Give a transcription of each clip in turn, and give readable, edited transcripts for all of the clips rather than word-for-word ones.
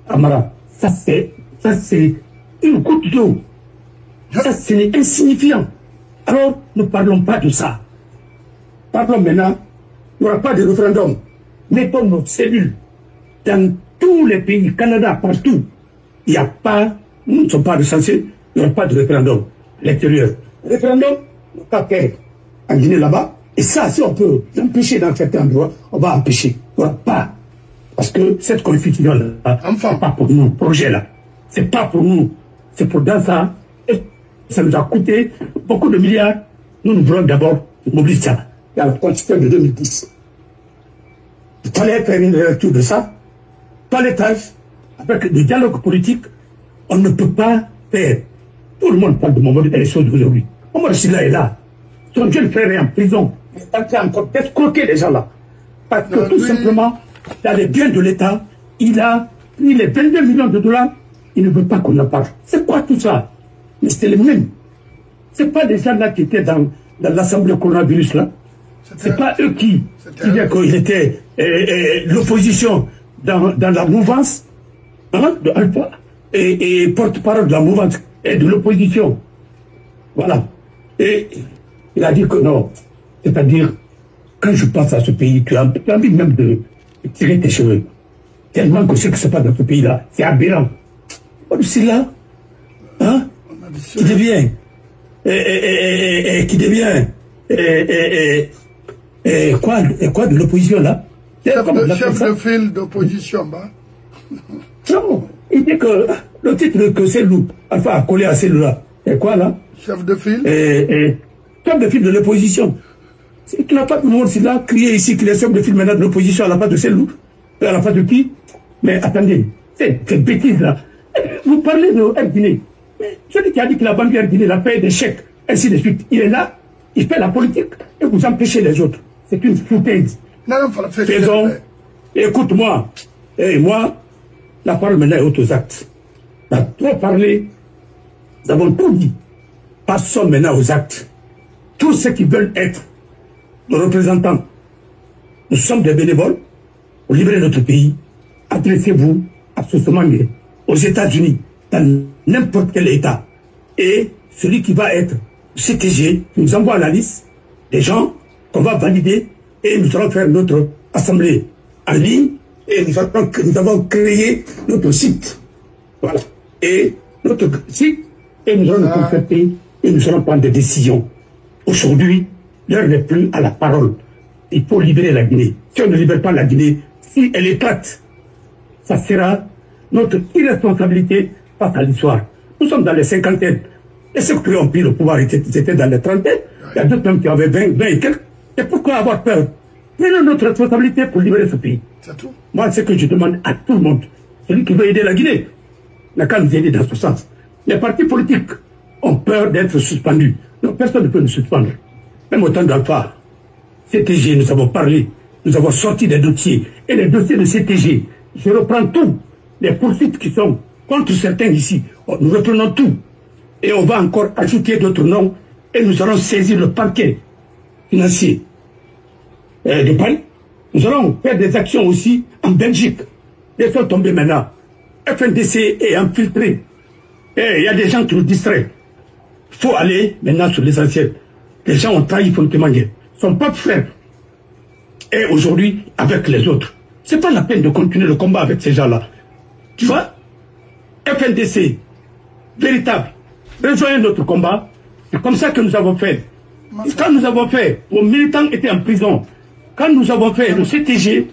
Amara, ça c'est une goutte d'eau. Ça c'est insignifiant. Alors, ne parlons pas de ça. Parlons maintenant, il n'y aura pas de référendum. Mettons nos cellules dans tous les pays, Canada, partout. Il n'y a pas, nous ne sommes pas recensés, il n'y aura pas de référendum. L'extérieur. Référendum, pas en Guinée là-bas. Et ça, si on peut l'empêcher dans certains endroits, on va empêcher. Il n'y aura pas. Parce que cette constitution-là, c'est pas pour nous, projet-là. C'est pas pour nous. C'est pour dans ça. Et ça nous a coûté beaucoup de milliards. Nous voulons d'abord mobiliser ça. Il y a la constitution de 2010. Il fallait faire une lecture de ça. Toilettage, avec le dialogue politique, on ne peut pas faire. Tout le monde parle de Mamadou d'élection d'aujourd'hui. Mamadou Sylla est là. Son jeune frère est en prison. Il est en train encore d'escroquer les gens là. Parce que tout simplement, dans les biens de l'État, il a pris les 22 millions de $. Il ne veut pas qu'on en parle. C'est quoi tout ça? Mais c'était les mêmes. C'est pas des gens là qui étaient dans l'Assemblée coronavirus là. C'est pas eux qui disaient qu'il était l'opposition dans la mouvance de Alpha et porte-parole de la mouvance et de l'opposition. Voilà. Et il a dit que non. C'est-à-dire, quand je pense à ce pays, tu as envie même de tirer tes cheveux. Tellement que ce qui se passe dans ce pays-là, c'est aberrant. C'est là, hein, qui devient, quoi de l'opposition là? Chef de file d'opposition, bah. Non, il dit que le titre que Cellou a fait coller à Cellou-là, et quoi là? Chef de file? Chef de file de l'opposition. Tu n'as pas de monde, là, crié ici qu'il est chef de file maintenant de l'opposition à la place de Cellou, à la place de qui? Mais attendez, c'est bêtise là. Vous parlez de Air Guinée. Mais celui qui a dit que la banque Air Guinée a payé des chèques, ainsi de suite, il est là, il fait la politique, et vous empêchez les autres. C'est une foutaise. Faisons, écoute-moi, et moi, la parole maintenant est aux actes. On a trop parlé, nous avons tout dit. Passons maintenant aux actes. Tous ceux qui veulent être nos représentants, nous sommes des bénévoles, pour libérer notre pays. Adressez-vous à Sosomangue, aux États-Unis, dans n'importe quel État. Et celui qui va être CTG nous envoie la liste des gens qu'on va valider et nous allons faire notre assemblée en ligne et nous avons créé notre site. Voilà. Et notre site, et nous allons nous concerter et nous allons prendre des décisions. Aujourd'hui, l'heure n'est plus à la parole. Il faut libérer la Guinée. Si on ne libère pas la Guinée, si elle éclate, ça sera notre irresponsabilité face à l'histoire. Nous sommes dans les cinquantaines. Et ceux qui ont pris le pouvoir étaient dans les trentaines. Il y a d'autres qui avaient 20 et quelques. Et pourquoi avoir peur? Prenons notre responsabilité pour libérer ce pays. C'est tout. Moi, ce que je demande à tout le monde, celui qui veut aider la Guinée, n'a qu'à nous aider dans ce sens. Les partis politiques ont peur d'être suspendus. Donc personne ne peut nous suspendre. Même au temps d'Alpha, CTG, nous avons parlé, nous avons sorti des dossiers. Et les dossiers de CTG, je reprends tout. Les poursuites qui sont contre certains ici, nous reprenons tout. Et on va encore ajouter d'autres noms et nous allons saisir le parquet financier de Paris. Nous allons faire des actions aussi en Belgique. Les sont tombés maintenant. FNDC est infiltré. Et il y a des gens qui nous distraient. Il faut aller maintenant sur l'essentiel. Les gens ont trahi Fontemangue. Son propre frère. Et aujourd'hui, avec les autres. Ce n'est pas la peine de continuer le combat avec ces gens-là. Tu vois, FNDC, véritable, rejoignez notre combat. C'est comme ça que nous avons fait. Quand nous avons fait, nos militants étaient en prison. Quand nous avons fait le CTG,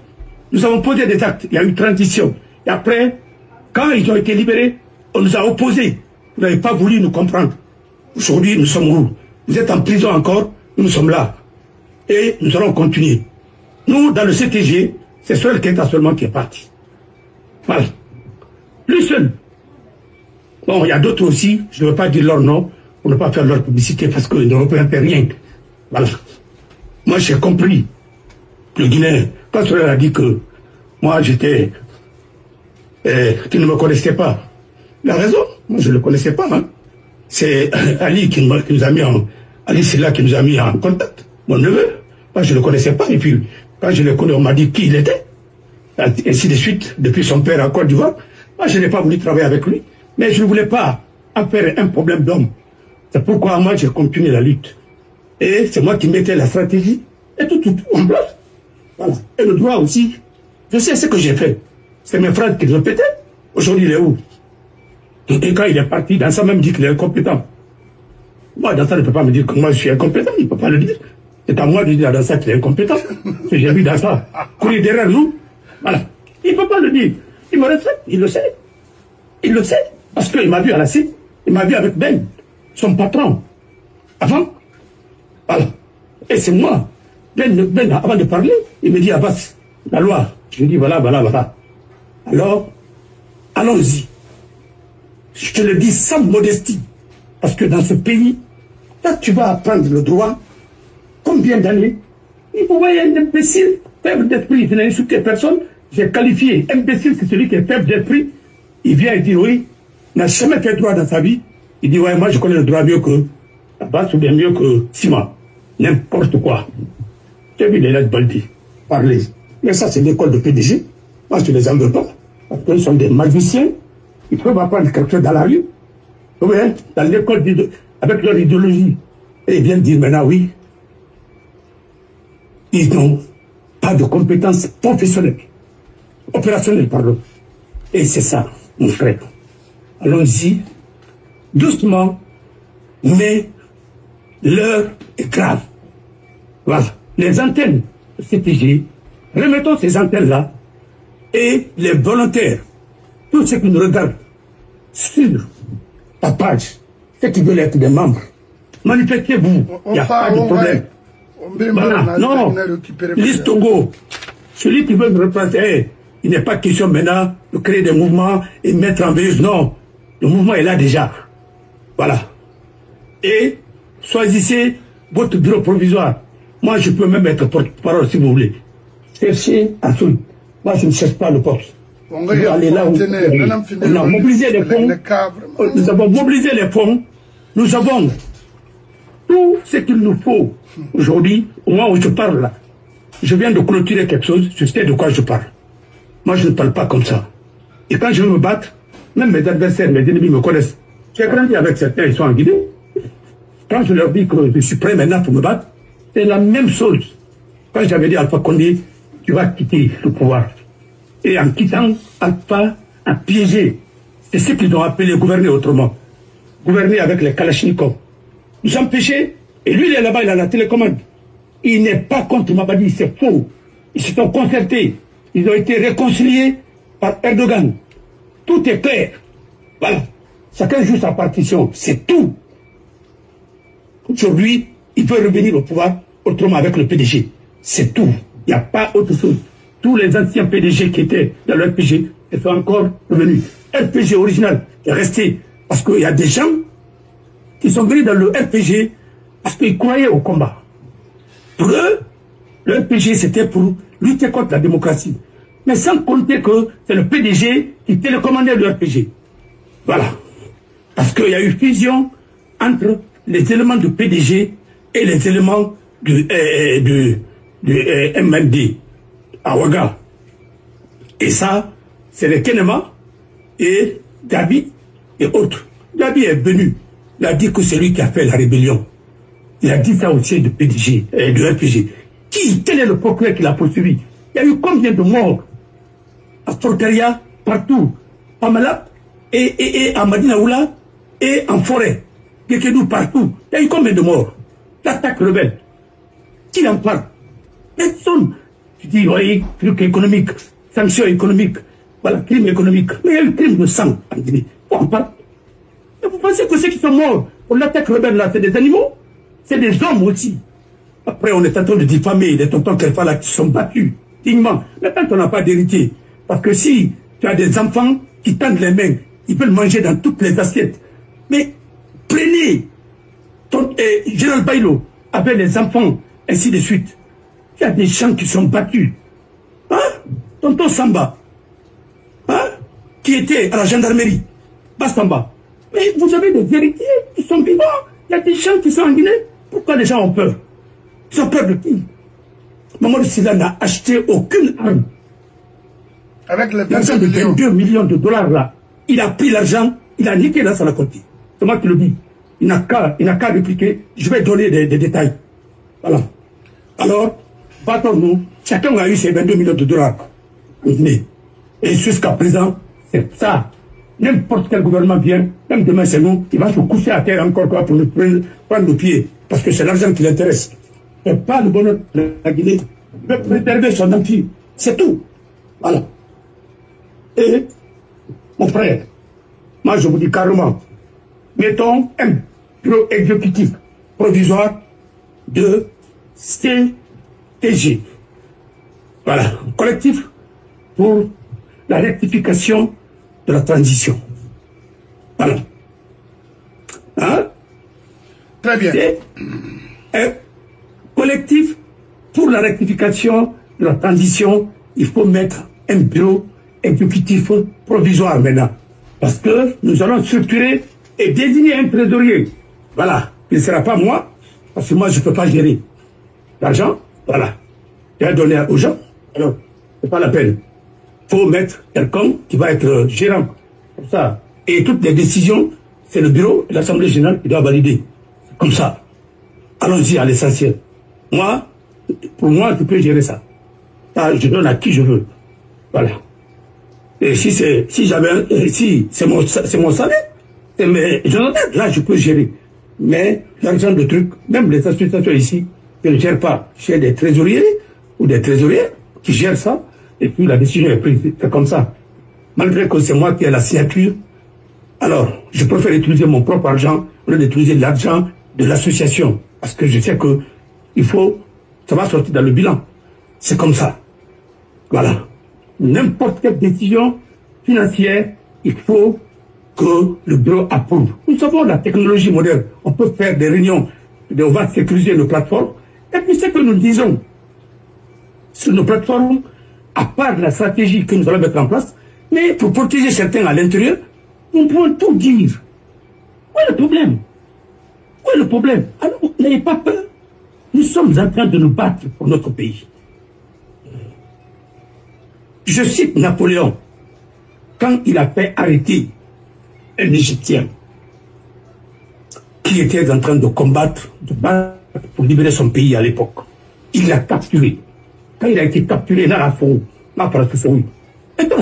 nous avons posé des actes. Il y a eu transition. Et après, quand ils ont été libérés, on nous a opposés. Vous n'avez pas voulu nous comprendre. Aujourd'hui, nous sommes où? Vous êtes en prison encore, nous sommes là. Et nous allons continuer. Nous, dans le CTG, c'est seul Keita seulement qui est parti. Voilà. Lui seul. Bon, il y a d'autres aussi, je ne veux pas dire leur nom, pour ne pas faire leur publicité, parce qu'ils ne représentent rien. Voilà. Moi, j'ai compris. Le Guinéen, quand Soleil a dit que moi, j'étais... qu'il ne me connaissait pas. Il a raison. Moi, je ne le connaissais pas. Hein. C'est Ali qui nous a mis en... Ali, c'est là qui nous a mis en contact. Mon neveu. Moi, je ne le connaissais pas. Et puis, quand je le connais, on m'a dit qui il était. ainsi de suite, depuis son père en Côte d'Ivoire. Moi, je n'ai pas voulu travailler avec lui, mais je ne voulais pas en faire un problème d'homme. C'est pourquoi moi, j'ai continué la lutte. Et c'est moi qui mettais la stratégie et tout en place. Voilà. Et le droit aussi, je sais ce que j'ai fait. C'est mes frères qui le répétaient. Aujourd'hui, il est où? Et quand il est parti, dans ça même dit qu'il est incompétent. Moi, dans ça, il ne peut pas me dire que moi, je suis incompétent. Il ne peut pas le dire. C'est à moi de dire dans ça qu'il est incompétent. J'ai vu dans ça courir derrière nous. Voilà. Il ne peut pas le dire. Il me respecte, il le sait. Il le sait. Parce qu'il m'a vu à la CID. Il m'a vu avec Ben, son patron. Avant. Voilà. Et c'est moi. Ben, avant de parler, il me dit, Abbas, la loi. Je lui dis, voilà. Alors, allons-y. Je te le dis sans modestie. Parce que dans ce pays, là, tu vas apprendre le droit. Combien d'années? Il faut voir un imbécile, faible d'esprit, je n'ai insulté personne. J'ai qualifié imbécile, c'est celui qui est faible d'esprit. Il vient et dit, oui, n'a jamais fait droit dans sa vie. Il dit, ouais, moi je connais le droit mieux que Abbas ou bien mieux que Sima. N'importe quoi. J'ai vu les lettres Baldi parler. Mais ça, c'est l'école de PDG. Moi, je ne les en veux pas. Parce qu'ils sont des magiciens. Ils peuvent apprendre quelque chose dans la rue. Oui, dans l'école, avec leur idéologie. Et ils viennent dire maintenant, oui, ils n'ont pas de compétences professionnelles. Opérationnelles, pardon. Et c'est ça, mon frère. Allons-y, doucement, mais l'heure est grave. Voilà. Les antennes de CPG, remettons ces antennes-là, et les volontaires, tous ceux qui nous regardent sur ta page, ceux qui veulent être des membres, manifestez-vous, il n'y a pas de problème. Voilà. Non, Lise Tongo, celui qui veut me représenter, il n'est pas question maintenant de créer des mouvements et mettre en veilleuse. Non, le mouvement est là déjà. Voilà. Et choisissez votre bureau provisoire. Moi, je peux même être porte-parole si vous voulez. Cherchez à tout. Moi, je ne cherche pas le poste. On va aller là où on a mobilisé les fonds. Nous avons mobilisé les fonds. Nous avons tout ce qu'il nous faut aujourd'hui, au moment où je parle là. Je viens de clôturer quelque chose, je sais de quoi je parle. Moi, je ne parle pas comme ça. Et quand je veux me battre, même mes adversaires, mes ennemis me connaissent. J'ai grandi avec certains, ils sont en Guinée. Quand je leur dis que je suis prêt maintenant pour me battre, c'est la même chose. Quand j'avais dit à Alpha Condé, tu vas quitter le pouvoir. Et en quittant, Alpha a piégé. C'est ce qu'ils ont appelé gouverner autrement. Gouverner avec les Kalachnikovs. Nous empêcher, et lui il est là-bas, il a la télécommande. Il n'est pas contre Mabadi, c'est faux. Ils se sont concertés. Ils ont été réconciliés par Erdogan. Tout est clair. Voilà. Chacun joue sa partition. C'est tout. Aujourd'hui, il peut revenir au pouvoir autrement avec le PDG. C'est tout. Il n'y a pas autre chose. Tous les anciens PDG qui étaient dans le RPG sont encore revenus. RPG original est resté parce qu'il y a des gens qui sont venus dans le RPG parce qu'ils croyaient au combat. Pour eux, le RPG c'était pour lutter contre la démocratie. Mais sans compter que c'est le PDG qui télécommandait le RPG. Voilà. Parce qu'il y a eu fusion entre les éléments du PDG et les éléments du MND à Ouaga. Et ça, c'est les Kenema et Gabi et autres. Gabi est venu. Il a dit que c'est lui qui a fait la rébellion. Il a dit ça aussi du PDG, du RPG. Quel est le procureur qui l'a poursuivi? Il y a eu combien de morts à Forcaria, partout, à Malap, et à Madinaoula, et en forêt, Gekedou, partout. Il y a eu combien de morts? L'attaque rebelle. Qui en parle? Personne. Tu dis, oui, truc économique, sanctions économiques, voilà, crime économique. Mais il y a eu crime de sang en Guinée. On en parle. Et vous pensez que ceux qui sont morts pour l'attaque rebelle là, c'est des animaux? C'est des hommes aussi. Après, on est en train de diffamer les tontons Kelfala qui sont battus dignement. Mais quand on n'a pas d'héritier, parce que si tu as des enfants qui tendent les mains, ils peuvent manger dans toutes les assiettes. Mais prenez Général Bailo avec les enfants, ainsi de suite. Il y a des gens qui sont battus. Hein? Tonton Samba, hein? Qui était à la gendarmerie, Bastamba. Mais vous avez des héritiers qui sont vivants. Il y a des gens qui sont en Guinée. Pourquoi les gens ont peur? Ils ont peur de qui? Mamadou Sylla n'a acheté aucune arme. Avec les l'argent de 22 millions de dollars là, il a pris l'argent, il a niqué dans sa compte. C'est moi qui le dis. Il n'a qu'à répliquer. Je vais donner des détails. Voilà. Alors, battons-nous. Chacun a eu ses 22 millions de dollars. Et jusqu'à présent, c'est ça. N'importe quel gouvernement vient, même demain c'est nous, il va se coucher à terre encore quoi pour nous prendre le pied. Parce que c'est l'argent qui l'intéresse. Et pas le bonheur de la Guinée. Il veut préserver son empire. C'est tout. Voilà. Et, mon frère, moi je vous dis carrément, mettons un bureau exécutif provisoire de CTG. Voilà. Collectif pour la rectification de la transition. Voilà. Hein? Très bien. Et un collectif pour la rectification de la transition, il faut mettre un bureau exécutif provisoire maintenant. Parce que nous allons structurer et désigner un trésorier. Voilà. Il ne sera pas moi, parce que moi je ne peux pas gérer l'argent. Voilà. Je vais donner aux gens. Alors, c'est pas la peine. Il faut mettre quelqu'un qui va être gérant. Comme ça. Et toutes les décisions, c'est le bureau et l'Assemblée générale qui doit valider. Comme ça. Allons-y à l'essentiel. Moi, pour moi, je peux gérer ça. Ça, je donne à qui je veux. Voilà. Et si c'est mon salaire, c'est mes honoraires, là, je peux gérer. Mais l'argent de truc, même les associations ici, je ne gère pas. J'ai des trésoriers ou des trésoriers qui gèrent ça. Et puis la décision est prise. C'est comme ça. Malgré que c'est moi qui ai la signature, alors je préfère utiliser mon propre argent au lieu d'utiliser l'argent de l'association. Parce que je sais que ça va sortir dans le bilan. C'est comme ça. Voilà. N'importe quelle décision financière, il faut que le bureau approuve. Nous avons la technologie moderne. On peut faire des réunions, on va sécuriser nos plateformes. Et puis ce que nous disons sur nos plateformes, à part la stratégie que nous allons mettre en place, mais pour protéger certains à l'intérieur, nous pouvons tout dire. Où est le problème? Où est le problème? Alors, n'ayez pas peur. Nous sommes en train de nous battre pour notre pays. Je cite Napoléon, quand il a fait arrêter un Égyptien qui était en train de combattre, de battre pour libérer son pays à l'époque. Il l'a capturé. Quand il a été capturé, il a la fourreau. Il a la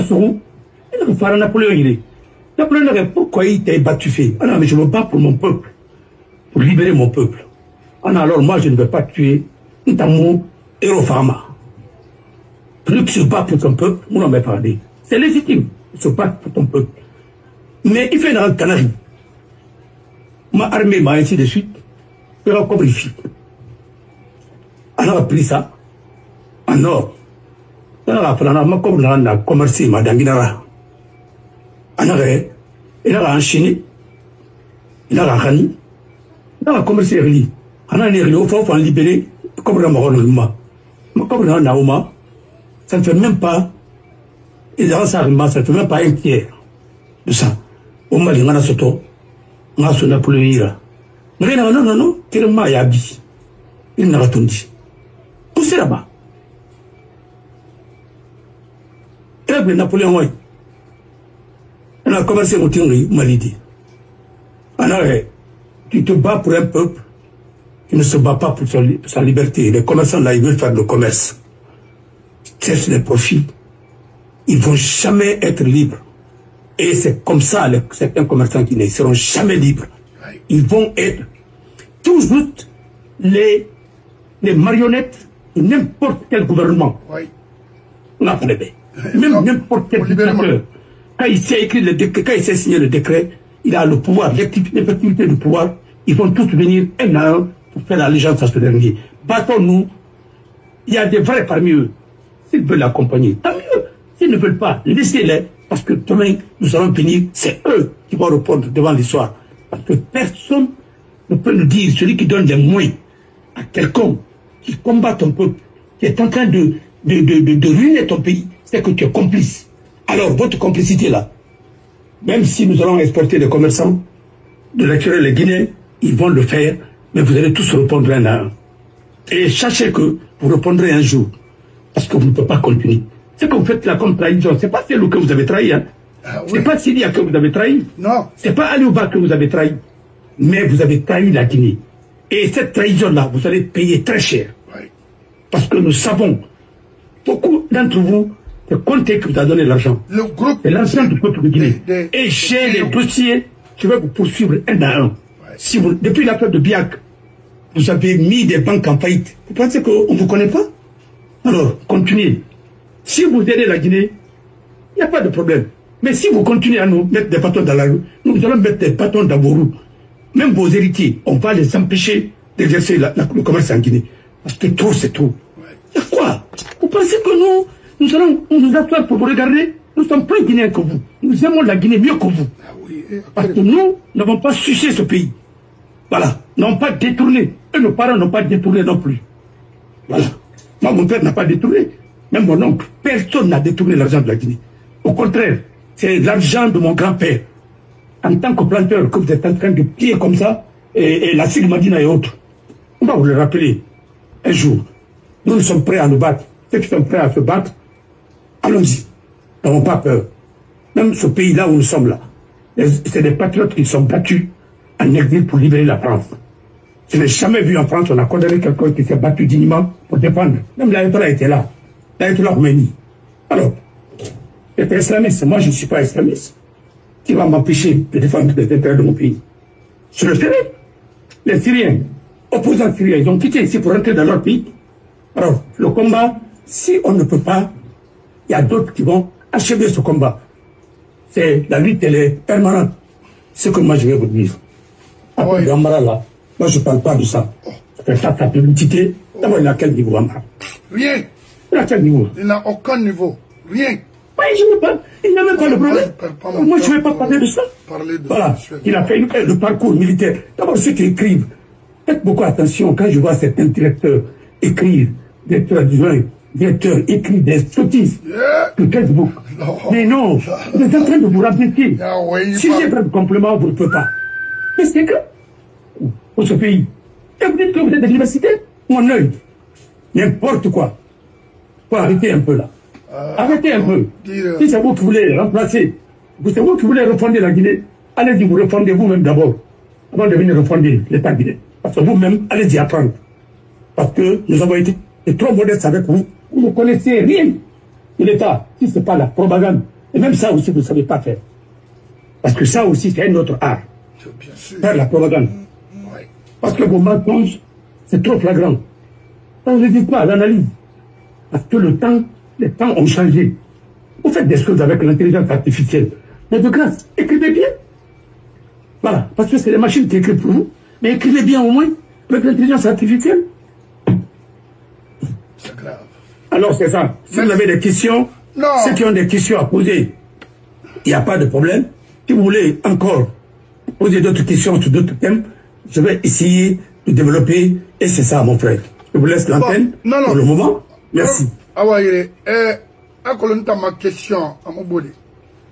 fourreau. Il a fait Napoléon, il est. Napoléon, pourquoi il t'a battu fait? Ah non, mais je me bats pour mon peuple, pour libérer mon peuple. Ah non, alors moi, je ne vais pas tuer Ntamou Erofama. Plus que se bat pour ton peuple, on n'en va parler. C'est légitime de se battre pour ton peuple. Mais il fait dans le Canada. Ma armée m'a ainsi de suite. Il a comme ici. On a pris ça. En or. On a fait un commerce, madame Guinara. On a enchaîné. Il a rani. On a commercé. On a libéré. Comme la Naoma. Ça ne fait même pas. Et dans ça ne fait même pas un tiers de ça. Au Mali, on a soto. On a son Napoléon. Non, tellement il y a dit. Il n'a pas tout dit. Où c'est là-bas? Et là, Napoléon, on a commencé à monter Mali. Tu te bats pour un peuple qui ne se bat pas pour sa liberté. Les commerçants, là, ils veulent faire le commerce. Cherchent les profits. Ils ne vont jamais être libres. Et c'est comme ça, certains commerçants qui ne seront jamais libres. Ils vont être toujours les marionnettes de n'importe quel gouvernement. On a fait même n'importe quel dictateur. Quand il sait écrire le décret, quand il sait signer le décret, il a le pouvoir, l'effectivité du pouvoir. Ils vont tous venir un à un pour faire l'allégeance à ce dernier. Battons-nous. Il y a des vrais parmi eux. S'ils veulent l'accompagner, tant mieux. S'ils ne veulent pas, laissez-les. Parce que demain, nous allons finir, c'est eux qui vont répondre devant l'histoire. Parce que personne ne peut nous dire, celui qui donne des moyens à quelqu'un qui combat ton peuple, qui est en train de ruiner ton pays, c'est que tu es complice. Alors, votre complicité là, même si nous allons exporter des commerçants de l'extérieur, les Guinéens, ils vont le faire, mais vous allez tous répondre un à un. Et sachez que vous répondrez un jour, parce que vous ne pouvez pas continuer. Ce que vous faites là comme trahison, c'est pas celle que vous avez trahi. Hein. Ah, oui. C'est pas Syria que vous avez trahi. Non. C'est pas Aliouba que vous avez trahi. Mais vous avez trahi la Guinée. Et cette trahison-là, vous allez payer très cher. Oui. Parce que nous savons, beaucoup d'entre vous, le Conté qui vous a donné l'argent. Le groupe. C'est l'argent du peuple de Guinée. Et j'ai les dossiers, je vais vous poursuivre un à un. Ouais. Si vous, depuis l'affaire de Biak, vous avez mis des banques en faillite. Vous pensez qu'on ne vous connaît pas? Alors, continuez. Si vous aidez la Guinée, il n'y a pas de problème. Mais si vous continuez à nous mettre des bâtons dans la rue, nous allons mettre des bâtons dans vos roues. Même vos héritiers, on va les empêcher d'exercer le commerce en Guinée. Parce que trop, c'est trop. Il y a quoi? Vous pensez que nous allons nous asseoir pour vous regarder? Nous sommes plus Guinéens que vous. Nous aimons la Guinée mieux que vous. Ah oui. Parce que nous n'avons pas sucé ce pays. Voilà. N'ont pas détourné. Et nos parents n'ont pas détourné non plus. Voilà. Moi, mon père n'a pas détourné. Même mon oncle. Personne n'a détourné l'argent de la Guinée. Au contraire, c'est l'argent de mon grand-père. En tant que planteur que vous êtes en train de piller comme ça, et la Sigmadina et autres. On va vous le rappeler un jour. Nous sommes prêts à nous battre. Ceux qui sont prêts à se battre, allons-y. N'avons pas peur. Même ce pays-là où nous sommes là, c'est des patriotes qui sont battus en exil pour libérer la France. Je n'ai jamais vu en France, on a condamné quelqu'un qui s'est battu dignement pour défendre. Même l'Ayatollah était là. L'Ayatollah Khomeini. Alors, être islamiste, moi je ne suis pas islamiste. Qui va m'empêcher de défendre les intérêts de mon pays? Je le ferai. Les Syriens, opposants syriens, ils ont quitté ici pour rentrer dans leur pays. Alors, le combat, si on ne peut pas, il y a d'autres qui vont achever ce combat. C'est la lutte, elle est permanente. Ce que moi je vais vous dire. Après le Amara là, moi je ne parle pas de ça. Je fais ta publicité. D'abord, il a quel niveau Amara? Rien. Il a quel niveau? Il n'a aucun niveau. Rien. Oui, je ne pas. Il n'a même pas le problème. Moi, je ne vais pas parler de ça. Voilà. Il a fait le parcours militaire. D'abord, ceux qui écrivent, faites beaucoup attention quand je vois certains directeurs écrire, directeurs écrire des sottises sur Facebook. Mais non, vous êtes en train de vous rabaisser. Si j'ai pas de complément, vous ne pouvez pas. Mais c'est que, pour ce pays, et vous dites que vous êtes des universitaires, mon œil, n'importe quoi. Faut arrêter un peu là. Arrêtez un peu. Si c'est vous qui voulez remplacer, c'est vous qui voulez refonder la Guinée, allez-y, vous refondez vous-même d'abord, avant de venir refonder l'État guinéen. Parce que vous-même, allez-y apprendre. Parce que nous avons été trop modestes avec vous. Vous ne connaissez rien de l'État, si ce n'est pas la propagande. Et même ça aussi, vous ne savez pas faire. Parce que ça aussi, c'est un autre art. Faire la propagande. Parce que vos mensonges, c'est trop flagrant. Ça ne dit pas l'analyse. Parce que les temps ont changé. Vous faites des choses avec l'intelligence artificielle. Mais de grâce, écrivez bien. Voilà, parce que c'est les machines qui écrivent pour vous. Mais écrivez bien au moins avec l'intelligence artificielle. C'est grave. Alors c'est ça. Si vous avez des questions, ceux qui ont des questions à poser, il n'y a pas de problème. Si vous voulez encore poser d'autres questions sur d'autres thèmes, je vais essayer de développer. Et c'est ça, mon frère. Je vous laisse l'antenne pour le moment. Merci. Awaye, akolonta ma question à mon body.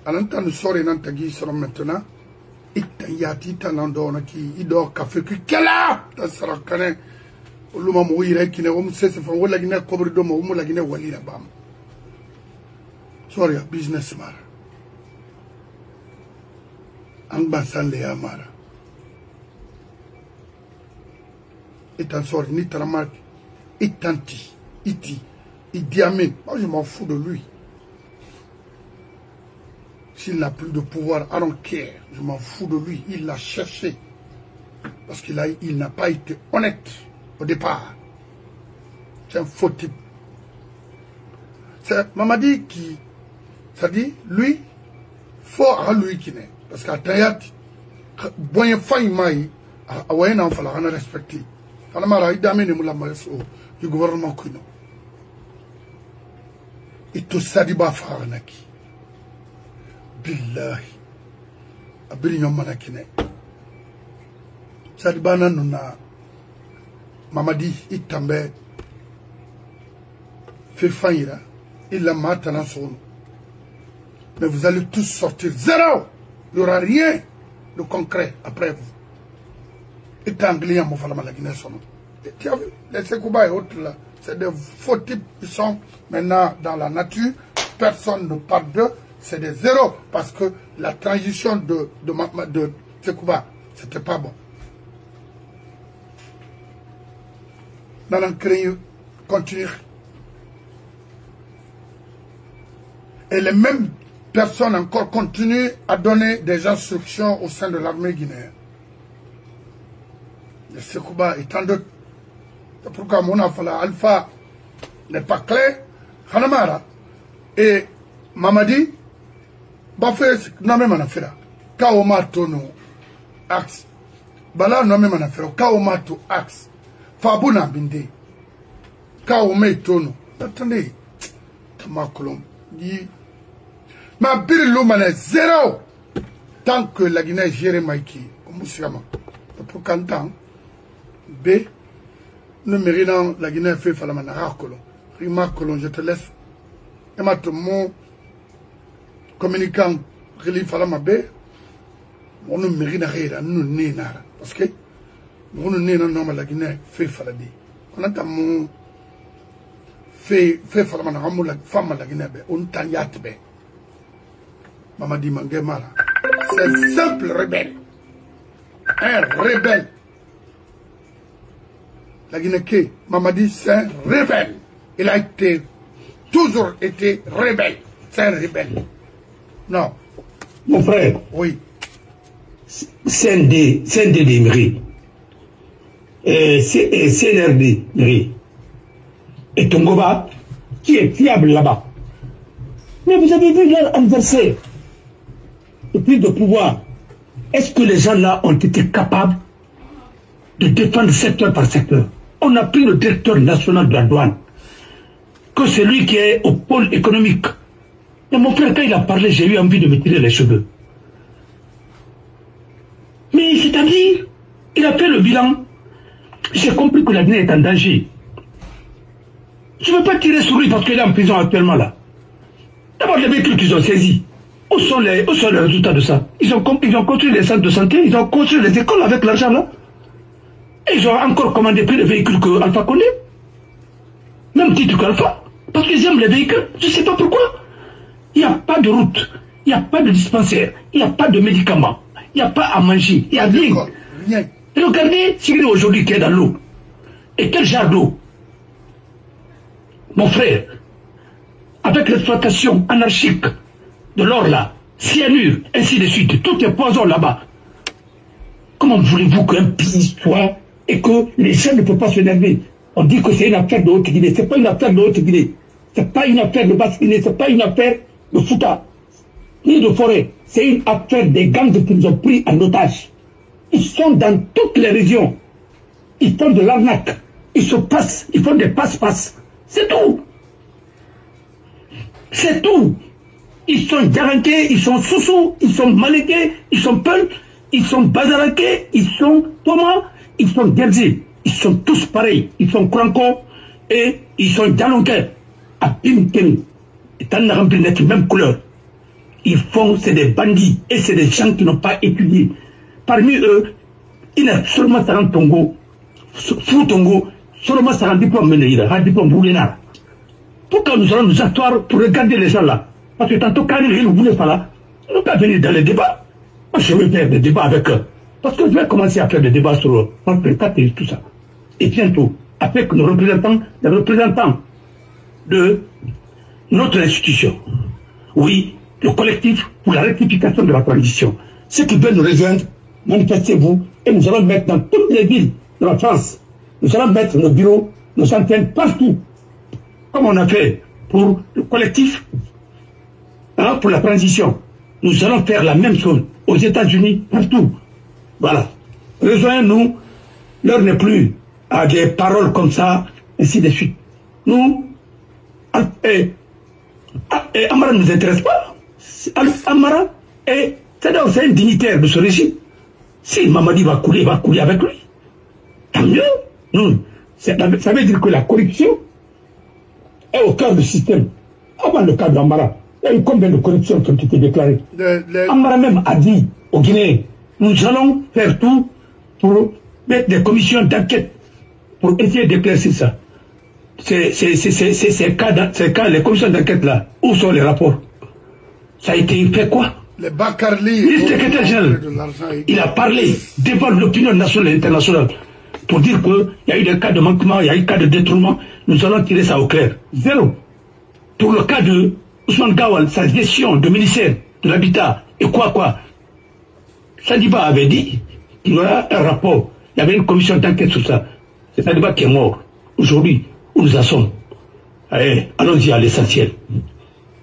Alanta nous sort dans ta guise maintenant. Itayati talandona qui idor café qui kala ta sarakane. Luma mouire qui ne vous sait se font la guinée cobre de mou la guinée wali la bam. Sorry, businessman. Ambassade le amara. Etan sort ni tramat. Itanti. Iti. Idi Amin, moi je m'en fous de lui. S'il n'a plus de pouvoir, I don't care. Je m'en fous de lui. Il l'a cherché. Parce qu'il n'a pas été honnête au départ. C'est un faux type. C'est Mamadi qui... Ça dit, lui, fort à lui qui n'est. Parce qu'à Tayat, bon, faille maï, à Wayne, il fallait respecter. Kanamara, Idi Amin, du gouvernement Kuno. Et tout ça dit bas faranaki. Billahi. Abirinyom manakine. Ça dit bananuna. Mamadi itambe. Firfaïra. Il a maintenant son. Mais vous allez tous sortir zéro. Il n'y aura rien de concret après vous. Et anglais, mon femme la Guinée son. Tu as vu, les Sekouba et autres là. C'est des faux types qui sont maintenant dans la nature. personne ne parle d'eux, c'est des zéros. Parce que la transition de Sekouba, c'était pas bon. Dans l'encre, continue. Et les mêmes personnes encore continuent à donner des instructions au sein de l'armée guinéenne. Le Sekouba et tant d'autres. C'est pourquoi mon Alpha n'est pas clair. Hanamara et Mamadi Bafé nommé Manafera. Kaomato no axe. Bala nommé Manafera. Kaomato axe. Fabuna Binde. Kaome Tono. Attendez. Tamakolom. Ma birilo mané zéro. Tant que la Guinée gère Maïki. Moussiama. Pour Kantan. B. Nous méritons la Guinée fait Falamana Colon. Rima Colon, je te laisse. Et maintenant, mon communicant, Réli Falama B. On ne mérite rien, nous n'est pas. Parce que nous n'est pas la Guinée fait Faladi. On a mon fait Falamana Ramou la femme la Guinée. On t'a yat bé. Maman dit Mangemara. C'est simple rebelle. Un rebelle. La Guinée, Mamadi, c'est un rebelle. Il a été, toujours été rebelle. C'est un rebelle. Non. Mon frère. Oui. CND Miri. CNRD Miri. Et Tongoba, qui est fiable là-bas. Mais vous avez vu leur adversaire. Le plus de pouvoir. Est-ce que les gens là ont été capables de défendre secteur par secteur? On a pris le directeur national de la douane, que celui qui est au pôle économique. Et mon frère, quand il a parlé, j'ai eu envie de me tirer les cheveux. Mais c'est-à-dire, il a fait le bilan. J'ai compris que la Guinée est en danger. Je ne veux pas tirer sur lui parce qu'il est en prison actuellement là. D'abord, les véhicules qu'ils ont saisis. Où sont les résultats de ça? Ils ont construit les centres de santé, ils ont construit les écoles avec l'argent là. Ils ont encore commandé plus de véhicules que Alpha Condé. Même titre qu'Alpha. Parce qu'ils aiment les véhicules. Je ne sais pas pourquoi. Il n'y a pas de route. Il n'y a pas de dispensaire. Il n'y a pas de médicaments. Il n'y a pas à manger. Il n'y a rien. Et regardez ce qu'il est aujourd'hui qui est dans l'eau. Et quel genre d'eau? Mon frère, avec l'exploitation anarchique de l'or là, cyanure, ainsi de suite, tout est poison là-bas. Comment voulez-vous qu'un pays soit et que les gens ne peuvent pas se nerver? On dit que c'est une affaire de Haute-Guinée. Ce n'est pas une affaire de Haute-Guinée. Ce n'est pas une affaire de Basse-Guinée. Ce n'est pas une affaire de Fouta, ni de Forêt. C'est une affaire des gangs qui nous ont pris en otage. Ils sont dans toutes les régions. Ils font de l'arnaque. Ils se passent. Ils font des passe-passe. C'est tout. C'est tout. Ils sont garanqués, ils sont sous-sous, ils sont maléqués, ils sont peuls, ils sont bazaraqués, ils sont Thomas, ils sont Gerzi. Ils sont tous pareils. Ils sont Kranko et ils sont Djalonké. À Bimken. Et t'en as rempli d'être même couleur. Ils font, c'est des bandits et c'est des gens qui n'ont pas étudié. Parmi eux, il y a seulement 40 Tongo, Fou Tongo, seulement 40 diplômes menés, un diplôme Boulénard. Pourquoi nous allons nous asseoir pour regarder les gens là? Parce que tantôt, quand ils ne voulaient pas là, ils n'ont pas venir dans les débats. Moi, je vais faire des débats avec eux. Parce que je vais commencer à faire des débats sur notre 4 et tout ça. Et bientôt, avec nos représentants, les représentants de notre institution. Oui, le collectif pour la rectification de la transition. Ceux qui veulent nous rejoindre, manifestez-vous et nous allons mettre dans toutes les villes de la France. Nous allons mettre nos bureaux, nos antennes partout. Comme on a fait pour le collectif, hein, pour la transition. Nous allons faire la même chose aux États-Unis, partout. Voilà. Rejoignez-nous. L'heure n'est plus à des paroles comme ça, ainsi de suite. Nous, Amara ne nous intéresse pas. Amara, c'est un dignitaire de ce régime. Si Mamadi va couler avec lui. Tant mieux. Nous, ça veut dire que la corruption est au cœur du système. Avant le cas d'Amara, il y a eu combien de corruptions qui ont été déclarées? Amara même a dit aux Guinéens, nous allons faire tout pour mettre des commissions d'enquête pour essayer d'éclaircir ça. ces cas, les commissions d'enquête là, où sont les rapports? Ça a été fait quoi? Le Bakarli, le secrétaire général, il a parlé devant l'opinion nationale et internationale pour dire qu'il y a eu des cas de manquement, il y a eu des cas de détournement. Nous allons tirer ça au clair. Zéro. Pour le cas de Ousmane Gawal, sa gestion de ministère de l'Habitat et quoi. Sadiba avait dit qu'il y aura un rapport. Il y avait une commission d'enquête sur ça. C'est Sadiba qui est mort. Aujourd'hui, où nous en sommes? Allez, allons-y à l'essentiel.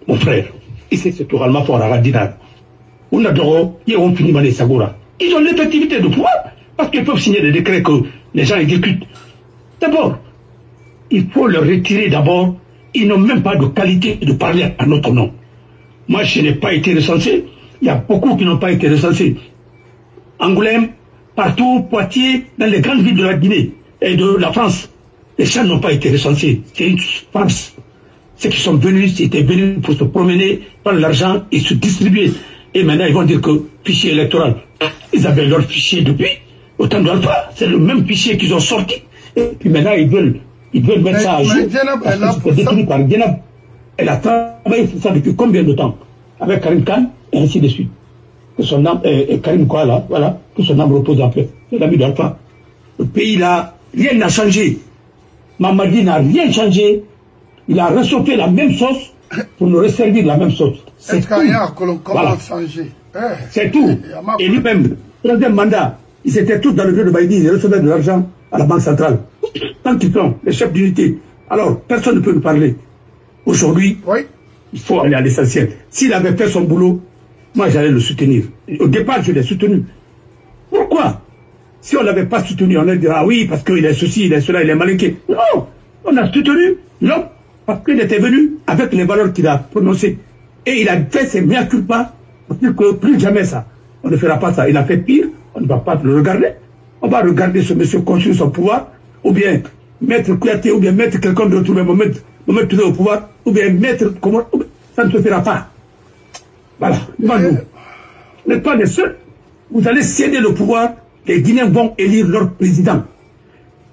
Mon frère, ici c'est tout Alma Fort à Radina. On a ils ont fini Mané Sagoura. Ils ont l'effectivité de pouvoir parce qu'ils peuvent signer des décrets que les gens exécutent. D'abord, il faut leur retirer d'abord. Ils n'ont même pas de qualité de parler à notre nom. Moi, je n'ai pas été recensé. Il y a beaucoup qui n'ont pas été recensés. Angoulême, partout, Poitiers, dans les grandes villes de la Guinée et de la France. Les gens n'ont pas été recensés. C'est une farce. Ceux qui sont venus, étaient venus pour se promener, prendre l'argent et se distribuer. Et maintenant, ils vont dire que fichier électoral. Ils avaient leur fichier depuis, au temps d'Alpha. C'est le même fichier qu'ils ont sorti. Et puis maintenant, ils veulent mettre ça à jour. C'est détenu par Dienab. Elle a travaillé sur ça depuis combien de temps? Avec Karim Khan, et ainsi de suite. Que son âme, et Karim quoi là, voilà, que son âme repose en paix. C'est l'ami d'Alpha. Le pays là, rien n'a changé. Mamadi n'a rien changé. Il a rechauffé la même sauce pour nous resservir la même sauce. C'est tout. Voilà. C'est tout. Et lui-même, troisième mandat, ils étaient tous dans le jeu de Baïdi, ils recevaient de l'argent à la Banque centrale. Tant qu'ils sont les chefs d'unité. Alors, personne ne peut nous parler. Aujourd'hui, il faut aller à l'essentiel. S'il avait fait son boulot, moi j'allais le soutenir. Au départ, je l'ai soutenu. Pourquoi? Si on ne l'avait pas soutenu, on allait dire, ah oui, parce qu'il est ceci, il est cela, il est malinqué. Non, on a soutenu. Non, parce qu'il était venu avec les valeurs qu'il a prononcées. Et il a fait ses mea culpa pour dire que plus jamais ça. On ne fera pas ça. Il a fait pire, on ne va pas le regarder. On va regarder ce monsieur construire son pouvoir, ou bien mettre Kouyaté, ou bien mettre quelqu'un d'autre, ou bien Mohamed Touré au pouvoir, ou bien mettre comment. Ça ne se fera pas. Voilà, devant nous. Vous n'êtes pas les seuls. Vous allez céder le pouvoir, les Guinéens vont élire leur président.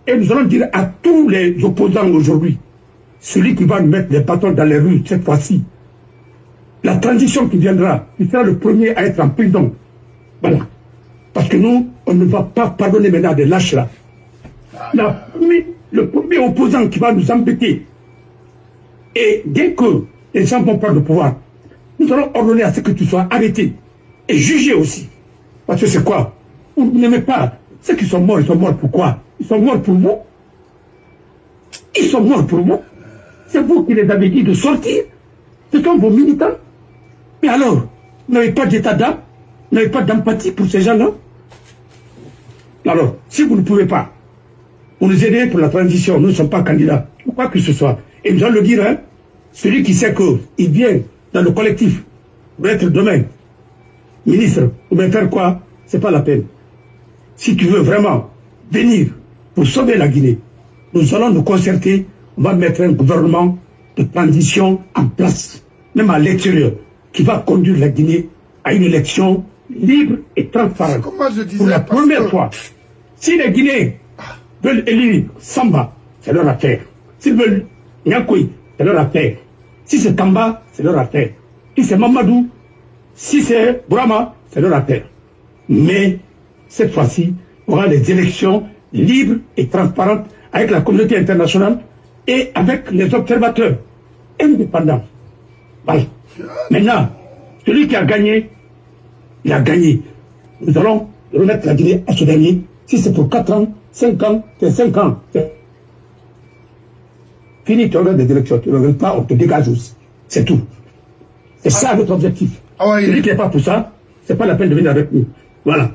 Et nous allons dire à tous les opposants aujourd'hui, celui qui va mettre les bâtons dans les rues cette fois-ci, la transition qui viendra, il sera le premier à être en prison. Voilà. Parce que nous, on ne va pas pardonner maintenant des lâches là. Le premier opposant qui va nous embêter, et dès que les gens vont prendre le pouvoir, nous allons ordonner à ce que tu sois arrêté et jugé aussi. Parce que c'est quoi? Vous n'aimez pas. Ceux qui sont morts, ils sont morts pourquoi? Ils sont morts pour vous. Ils sont morts pour vous. C'est vous qui les avez dit de sortir. Ce sont vos militants. Mais alors, vous n'avez pas d'état d'âme, vous n'avez pas d'empathie pour ces gens-là. Alors, si vous ne pouvez pas, vous nous aidez pour la transition, nous ne sommes pas candidats, ou quoi que ce soit. Et nous allons le dire, hein, celui qui sait qu'il vient dans le collectif pour être demain ministre, ou bien faire quoi, c'est pas la peine. Si tu veux vraiment venir pour sauver la Guinée, nous allons nous concerter, on va mettre un gouvernement de transition en place, même à l'extérieur, qui va conduire la Guinée à une élection libre et transparente. Pour la première fois, si les Guinéens veulent élire Samba, c'est leur affaire. S'ils veulent Nyakoui, c'est leur affaire. Si c'est Tamba, c'est leur affaire. Si c'est Mamadou, si c'est Brahma, c'est leur affaire. Mais cette fois-ci, on aura des élections libres et transparentes avec la communauté internationale et avec les observateurs indépendants. Voilà. Maintenant, celui qui a gagné, il a gagné. Nous allons remettre la Guinée à ce dernier. Si c'est pour 4 ans, 5 ans, c'est 5 ans. Fini, tu regardes des élections, tu ne regardes pas, on te dégage aussi. C'est tout. C'est ça notre objectif. Celui qui n'est pas pour ça, c'est pas la peine de venir avec nous. Voilà.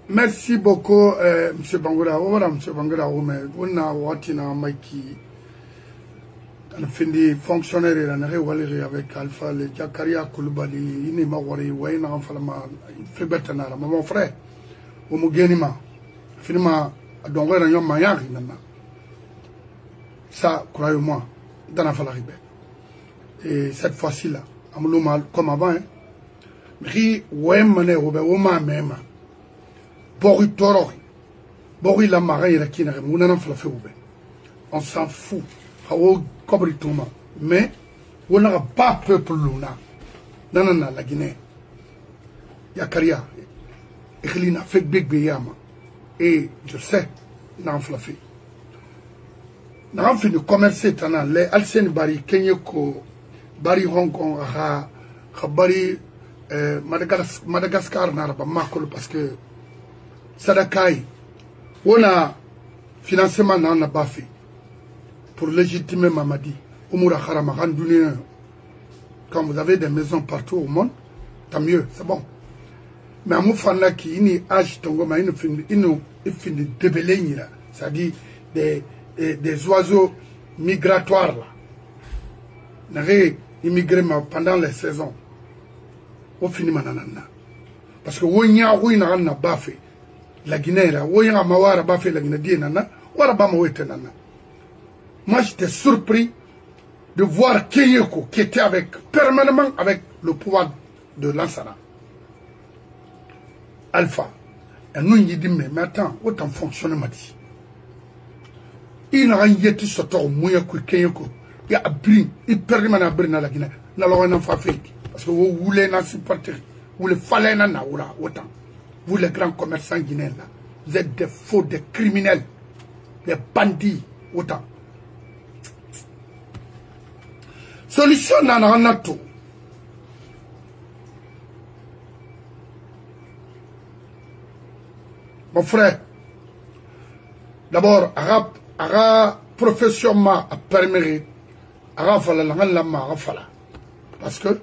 Merci beaucoup, M. Bangoura. Voilà, M. Bangoura, on a Watina Maiki. Findi fonctionnaire et la Walleri avec Alpha, le Jakaria Kouloubali, Inima Wari, Wayna Falama, Febetanara, mon frère, Omugenima, Finima, Dongo Rayon Mayari, ça, croyez-moi, dans la Falaribe. Et cette fois-ci là, Amoulouma, comme avant, Ri, Wemane, Oma, même, Boritoro, Bori la marée et la kinare, mounana flafé oube. On s'en fout. Hawo kobri touma. Mais, on n'a pas peuple luna. Nanana la Guinée. Yakaria. Eklina fait big beyama. Et je sais, n'a flafé. N'a fait de commercer tana, les Alsen Bari, Kenyoko, Bari Hong Kong, Bari Madagascar, n'a pas makol parce que Sadakai. On a financement dans la Bafi pour légitimer Mamadi. Quand vous avez des maisons partout au monde, tant mieux, c'est bon. Mais à Moufana qui est âge Tongoma, il finit de débeler, c'est-à-dire des oiseaux migratoires là. Immigré pendant les saisons. Au fini mananana. Parce que on a Bafi. La Guinée, la Guinée, moi j'étais surpris de voir Kenyoko qui était permanemment avec le pouvoir de Lansana. Alpha. Et nous, il dit, mais attends, autant fonctionne, m'a dit. Il n'a rien été sur toi, mouillé que Kenyoko. Il a appris, il perdit ma abri dans la Guinée. N'a pas fait. Parce que vous voulez n'en supporter. Vous voulez fallait n'en avoir autant. Vous les grands commerçants guinéens là, vous êtes des faux, des criminels, des bandits, autant. Solution n'en a tout. Mon frère, d'abord, Ara professionnellement a permis, Ara fala l'angala fala, parce que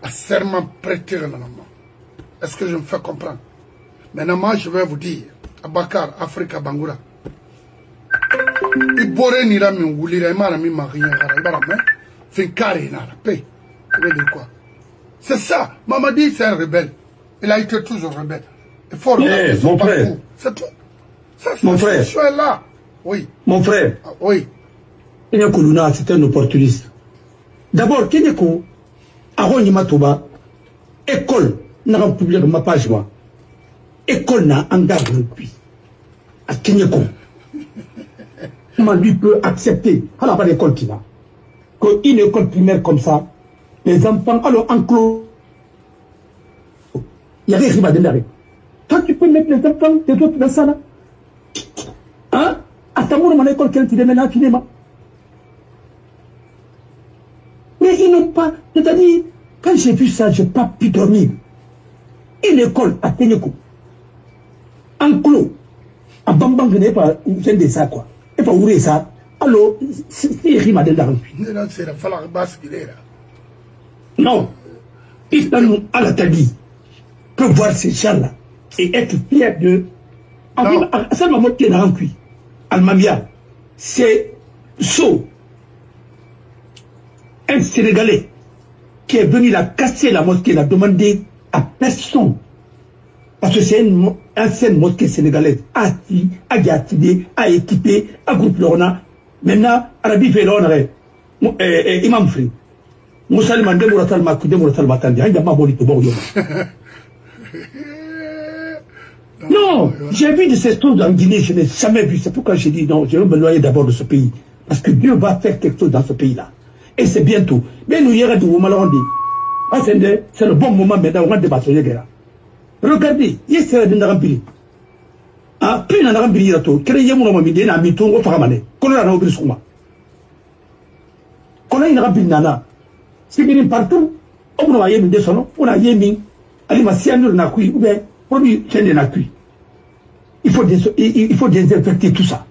a serment prêté l'angala. Est-ce que je me fais comprendre? Maintenant, moi, je vais vous dire, Abakar, Afrika, Bangoura. Il borait ni la mi wuli la mara mi marien gara il bara mais fin carré na la paix. Je veux dire quoi? C'est ça. Mamadi c'est un rebelle. Il a été toujours rebelle. Il faut mon frère. C'est tout. Ça, mon frère. Je suis là. Oui. Mon frère. Ah, oui. Kenyako Luna, c'est un opportuniste. D'abord, Kenyako, Aroni Matoba, école, n'a pas publié ma page moi. École n'a engagé depuis. À Kenyako. Comment lui peut accepter, alors pas l'école qui va, qu'une école primaire comme ça, les enfants, alors enclos, il y a des rimes à démarrer. Toi, tu peux mettre les enfants des autres dans ça là. Hein? À ta mort, mon école, qu'elle te démène à cinéma. Mais ils n'ont pas, c'est-à-dire, quand j'ai vu ça, je n'ai pas pu dormir. Une école à Kenyako, enclos, à Bambang, je n'ai pas, c'est de ça quoi. Et pas ouvrir ça. Alors, c'est rime de la non. Islam al-Attali peut voir ces gens-là et être fier de. Ça m'a montré dans un cuit. Al-Mamia, c'est So, un Sénégalais qui est venu la casser la mosquée, n'a demandé à personne. Parce que c'est une ancienne mosquée sénégalaise, a gardé, a équipé, a groupé l'orna. Maintenant, Arabi fait l'orna, Imam Free. Moussa le mandé Mouratal Makoudé, Mouratal Matandi, il n'y a pas volé de Bordeaux. Non, j'ai vu de ces choses en Guinée, je n'ai jamais vu. C'est pourquoi j'ai dit non, je vais me loyer d'abord de ce pays. Parce que Dieu va faire quelque chose dans ce pays-là. Et c'est bientôt. Mais nous y irons du moment là, c'est le bon moment maintenant, on va débattre. Regardez, il y a ce Narampili. Ah, puis Narampili, il y a tout. Quel est le moment où il y a un miton au Faramane? Qu'on a un obris souma. Qu'on a une Narampili Nana. C'est bien partout. On a yémi de son nom, on a yémi. Allez, ma sienne n'a cuit, ou bien, produit chaîne n'a cuit. Il faut désinfecter tout ça.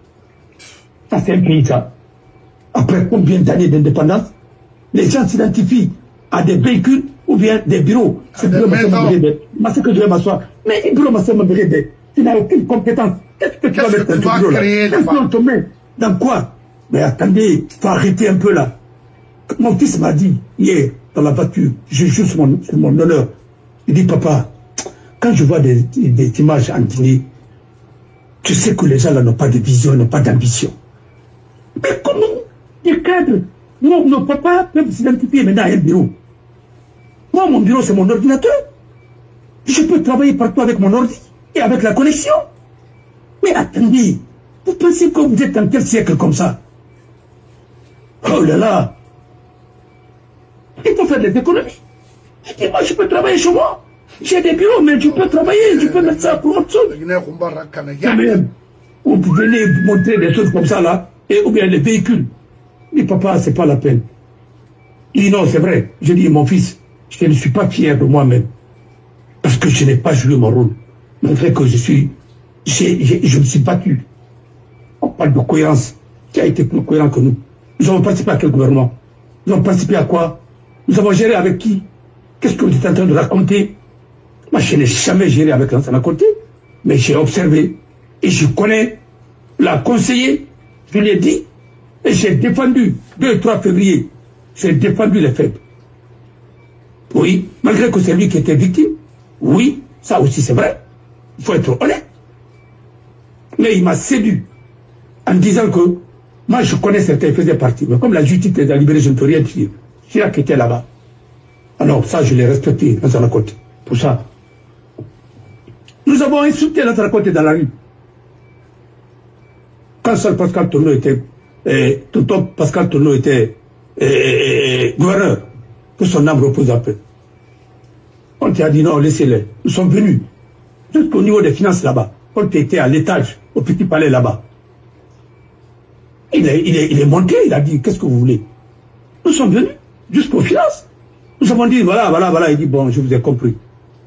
Ça, c'est un pays, ça. Après combien d'années d'indépendance, les gens s'identifient à des véhicules ou bien des bureaux. C'est bureau c'est que je vais m'asseoir. Mais un bureau tu n'as aucune compétence. Qu'est-ce que tu vas mettre dans ce bureau là? Qu'est-ce que tu dans quoi? Mais attendez, il faut arrêter un peu là. Mon fils m'a dit hier dans la voiture, je joue sur mon honneur. Il dit papa, quand je vois des images en Guinée, tu sais que les gens là n'ont pas de vision, n'ont pas d'ambition. Mais comment des cadres, nos papas peuvent s'identifier maintenant à un bureau. Moi, mon bureau, c'est mon ordinateur. Je peux travailler partout avec mon ordi et avec la connexion. Mais attendez, vous pensez que vous êtes dans quel siècle comme ça? Oh là là! Il faut faire des économies. Je dis, moi, je peux travailler chez moi. J'ai des bureaux, mais tu peux travailler, tu peux mettre ça pour autre chose. Même, vous venez montrer des choses comme ça là, ou bien les véhicules. Mais papa, c'est pas la peine. Il dit non, c'est vrai. Je dis, mon fils, je ne suis pas fier de moi-même. Parce que je n'ai pas joué mon rôle. Malgré que je me suis battu. On parle de cohérence. Qui a été plus cohérent que nous? Nous avons participé à quel gouvernement? Nous avons participé à quoi? Nous avons géré avec qui? Qu'est-ce que vous êtes en train de raconter? Moi, je n'ai jamais géré avec Lansana Conté, mais j'ai observé et je connais, l'a conseiller, je l'ai dit, et j'ai défendu, 2 et 3 février, j'ai défendu les faibles. Oui, malgré que c'est lui qui était victime, oui, ça aussi c'est vrai, il faut être honnête. Mais il m'a séduit en disant que moi je connais certains, ils faisaient partie, mais comme la justice les a libérés, je ne peux rien dire. Chirac était là-bas. Alors ça, je l'ai respecté, Lansana Conté, pour ça. Nous avons insulté Lansana Conté dans la rue. Quand seul Pascal Tonneau était, tonton Pascal Tonneau était gouverneur, que son âme repose un peu. On t'a dit non, laissez-les. Nous sommes venus jusqu'au niveau des finances là-bas. On était à l'étage, au petit palais là-bas. Il est monté, il a dit, qu'est-ce que vous voulez? Nous sommes venus jusqu'aux finances. Nous avons dit, voilà. Il dit, bon, je vous ai compris.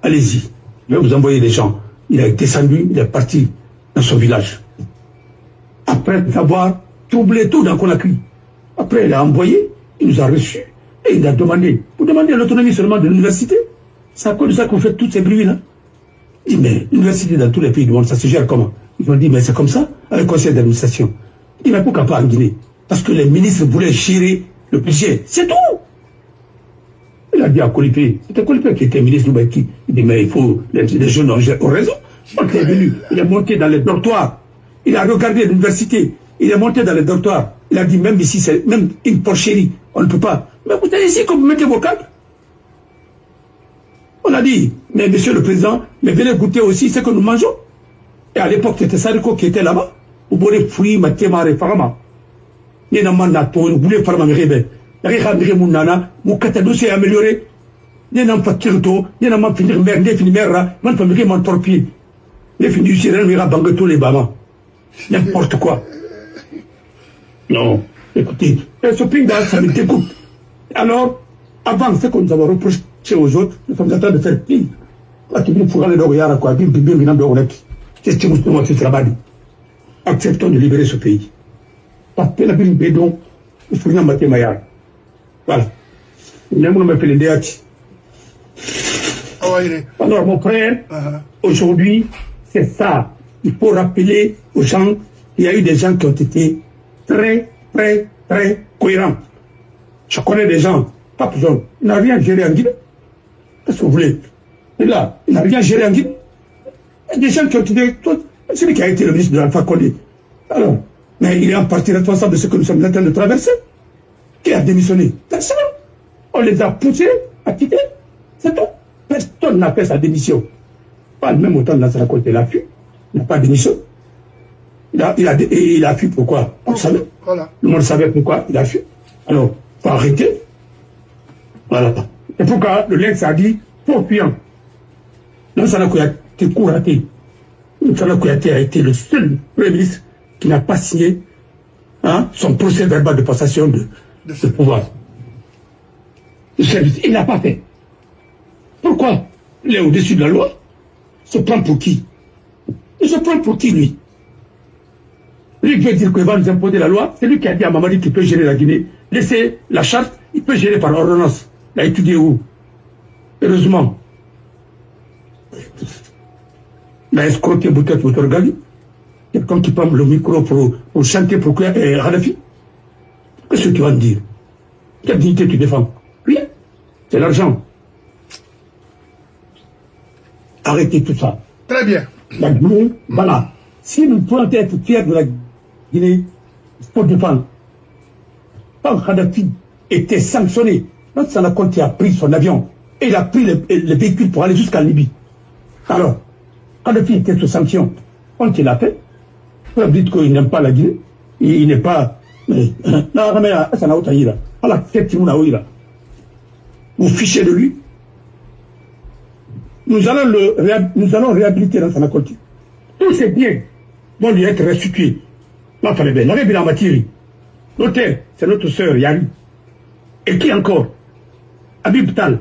Allez-y, je vais vous envoyer des gens. Il est descendu, il est parti dans son village. Après avoir troublé tout dans Conakry. Après, il a envoyé, il nous a reçus et il a demandé. Vous demandez l'autonomie seulement de l'université? C'est à cause de ça qu'on fait tous ces bruits-là. Il dit, mais l'université dans tous les pays du monde, ça se gère comment? Ils ont dit, mais c'est comme ça, avec le conseil d'administration. Il dit, mais pourquoi pas en Guinée? Parce que les ministres voulaient gérer le budget. C'est tout. Il a dit à Kolipé, c'était Kolipé qui était ministre du Baki. Il dit, mais il faut, les jeunes ont raison. On est venu, il est monté dans les dortoirs. Il a regardé l'université. Il est monté dans les dortoirs. Il a dit, même ici, c'est même une porcherie. On ne peut pas. Mais vous êtes ici, comme vous mettez vos cadres. On a dit, mais monsieur le président, mais venez goûter aussi ce que nous mangeons. Et à l'époque, c'était Sariko qui était là-bas. Vous voulez fruits, matémare, farama. Il y a un mandat pour vous voulez farama, mais mon catalogue s'est amélioré. Il y a un facture d'eau, il y a un finir mer, il finir mer, man famille mon torpille. Il finit sur elle, il va banger tous les bamas. N'importe quoi. Non, écoutez, ce pays-là, ça me dégoûte. Alors, avant ce que nous avons reproché aux autres, nous sommes en train de faire pire. Acceptons de libérer ce pays. Voilà. Alors, mon frère, aujourd'hui, c'est ça. Il faut rappeler aux gens qu'il y a eu des gens qui ont été très cohérents. Je connais des gens, pas besoin, il n'a rien géré en Guinée. Qu'est-ce que vous voulez? Et là, il n'a rien géré en Guinée. Il y a des gens qui ont été, celui qui a été le ministre de l'Alpha Condé. Alors, mais il est en partie responsable de ce que nous sommes en train de traverser. Qui a démissionné? Personne. On les a poussés à quitter. C'est tout. Personne n'a fait sa démission. Pas le même autant de Lansana Conté, il a fui. Il n'a pas démissionné. Il a fui pourquoi? On le savait. Voilà. Le monde savait pourquoi il a fui. Alors, il faut arrêter. Voilà. Et pourquoi le Lex a dit, trop fuyant. Lansana Conté couraté. Lansana Conté a été le seul premier ministre qui n'a pas signé son procès verbal de passation de pouvoir. Il n'a pas fait. Pourquoi? Il est au-dessus de la loi. Il se prend pour qui? Il se prend pour qui, lui? Lui qui veut dire qu'il va nous imposer la loi, c'est lui qui a dit à Mamadi qu'il peut gérer la Guinée. Laissez la charte, il peut gérer par ordonnance. Il a étudié où? Heureusement. Il a escroqué Boutet Outorgali. Quelqu'un qui prend le micro pour chanter pour Kadhafi. Qu'est-ce que tu vas me dire? Quelle dignité tu défends? Rien. C'est l'argent. Arrêtez tout ça. Très bien. La Guinée, voilà. Si nous pouvons être fiers de la Guinée, il faut défendre. Quand Kadhafi était sanctionné, Lansana Conté a pris son avion et il a pris le véhicule pour aller jusqu'en Libye. Alors, Kadhafi était sous sanction. Quand il a fait, Vous dites qu'il n'aime pas la Guinée. Il n'est pas... Vous fichez de lui. Nous allons réhabiliter dans sa côté. Tous ces biens vont lui être restitués. L'hôtel, c'est notre sœur Yari. Et qui encore? Habib Tal,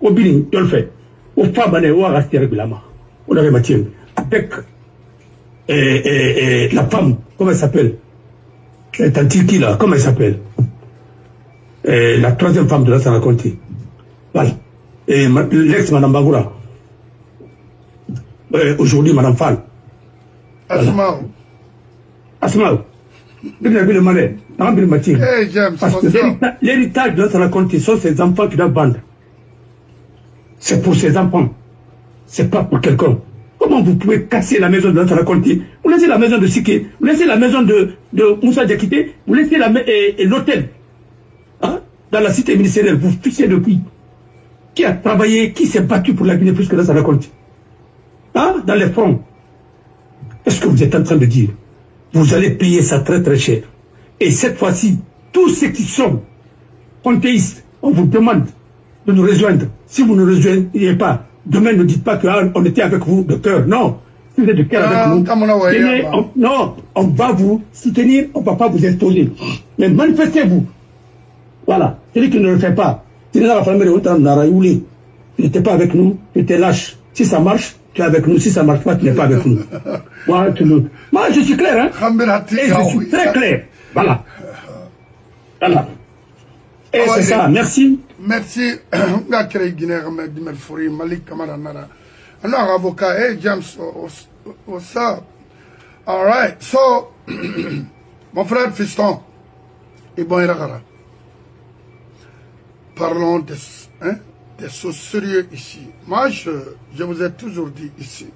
Obini, Dolphe, au Fabane, au Arasti régulièrement. On avait Mathieu. Avec la femme, comment elle s'appelle? Tantiki là, comment elle s'appelle? La troisième femme de la Sanakonti. Voilà. Et l'ex Madame Bagoura. Aujourd'hui, Madame Fall. Asmao. Asmao. Le malais. Hey, James, parce que l'héritage de la Sanakonti sont ces enfants qui doivent vendre. C'est pour ces enfants. C'est pas pour quelqu'un. Comment vous pouvez casser la maison de la Sanakonti? Vous laissez la maison de Siké, vous laissez la maison de Moussa Diakité, vous laissez l'hôtel. Hein? Dans la cité ministérielle, vous fichez de qui? Qui a travaillé, qui s'est battu pour la Guinée plus que la Sanakonti? Hein? Dans les fronts. Est-ce que vous êtes en train de dire? Vous allez payer ça très très cher. Et cette fois-ci, tous ceux qui sont panthéistes, on vous demande de nous rejoindre. Si vous ne nous rejoignez pas, demain ne dites pas qu'on était avec vous de cœur. Non. Si vous êtes de cœur avec nous, tenez, non, on va vous soutenir, on ne va pas vous imposer. Mais manifestez-vous. Voilà. Celui qui ne le fait pas, il n'était pas avec nous, il était lâche. Si ça marche, tu es avec nous. Si ça ne marche pas, tu n'es pas avec nous. Moi, je suis clair, hein. Et je suis très clair. Voilà. Voilà. Et c'est ça. Merci. Merci. Malik Kamara Nara. Alors, avocat, hey, James, what's up? All right. So, mon frère Fiston, Ibon Irakara. Parlons des choses sérieuses ici. Moi, je vous ai toujours dit ici.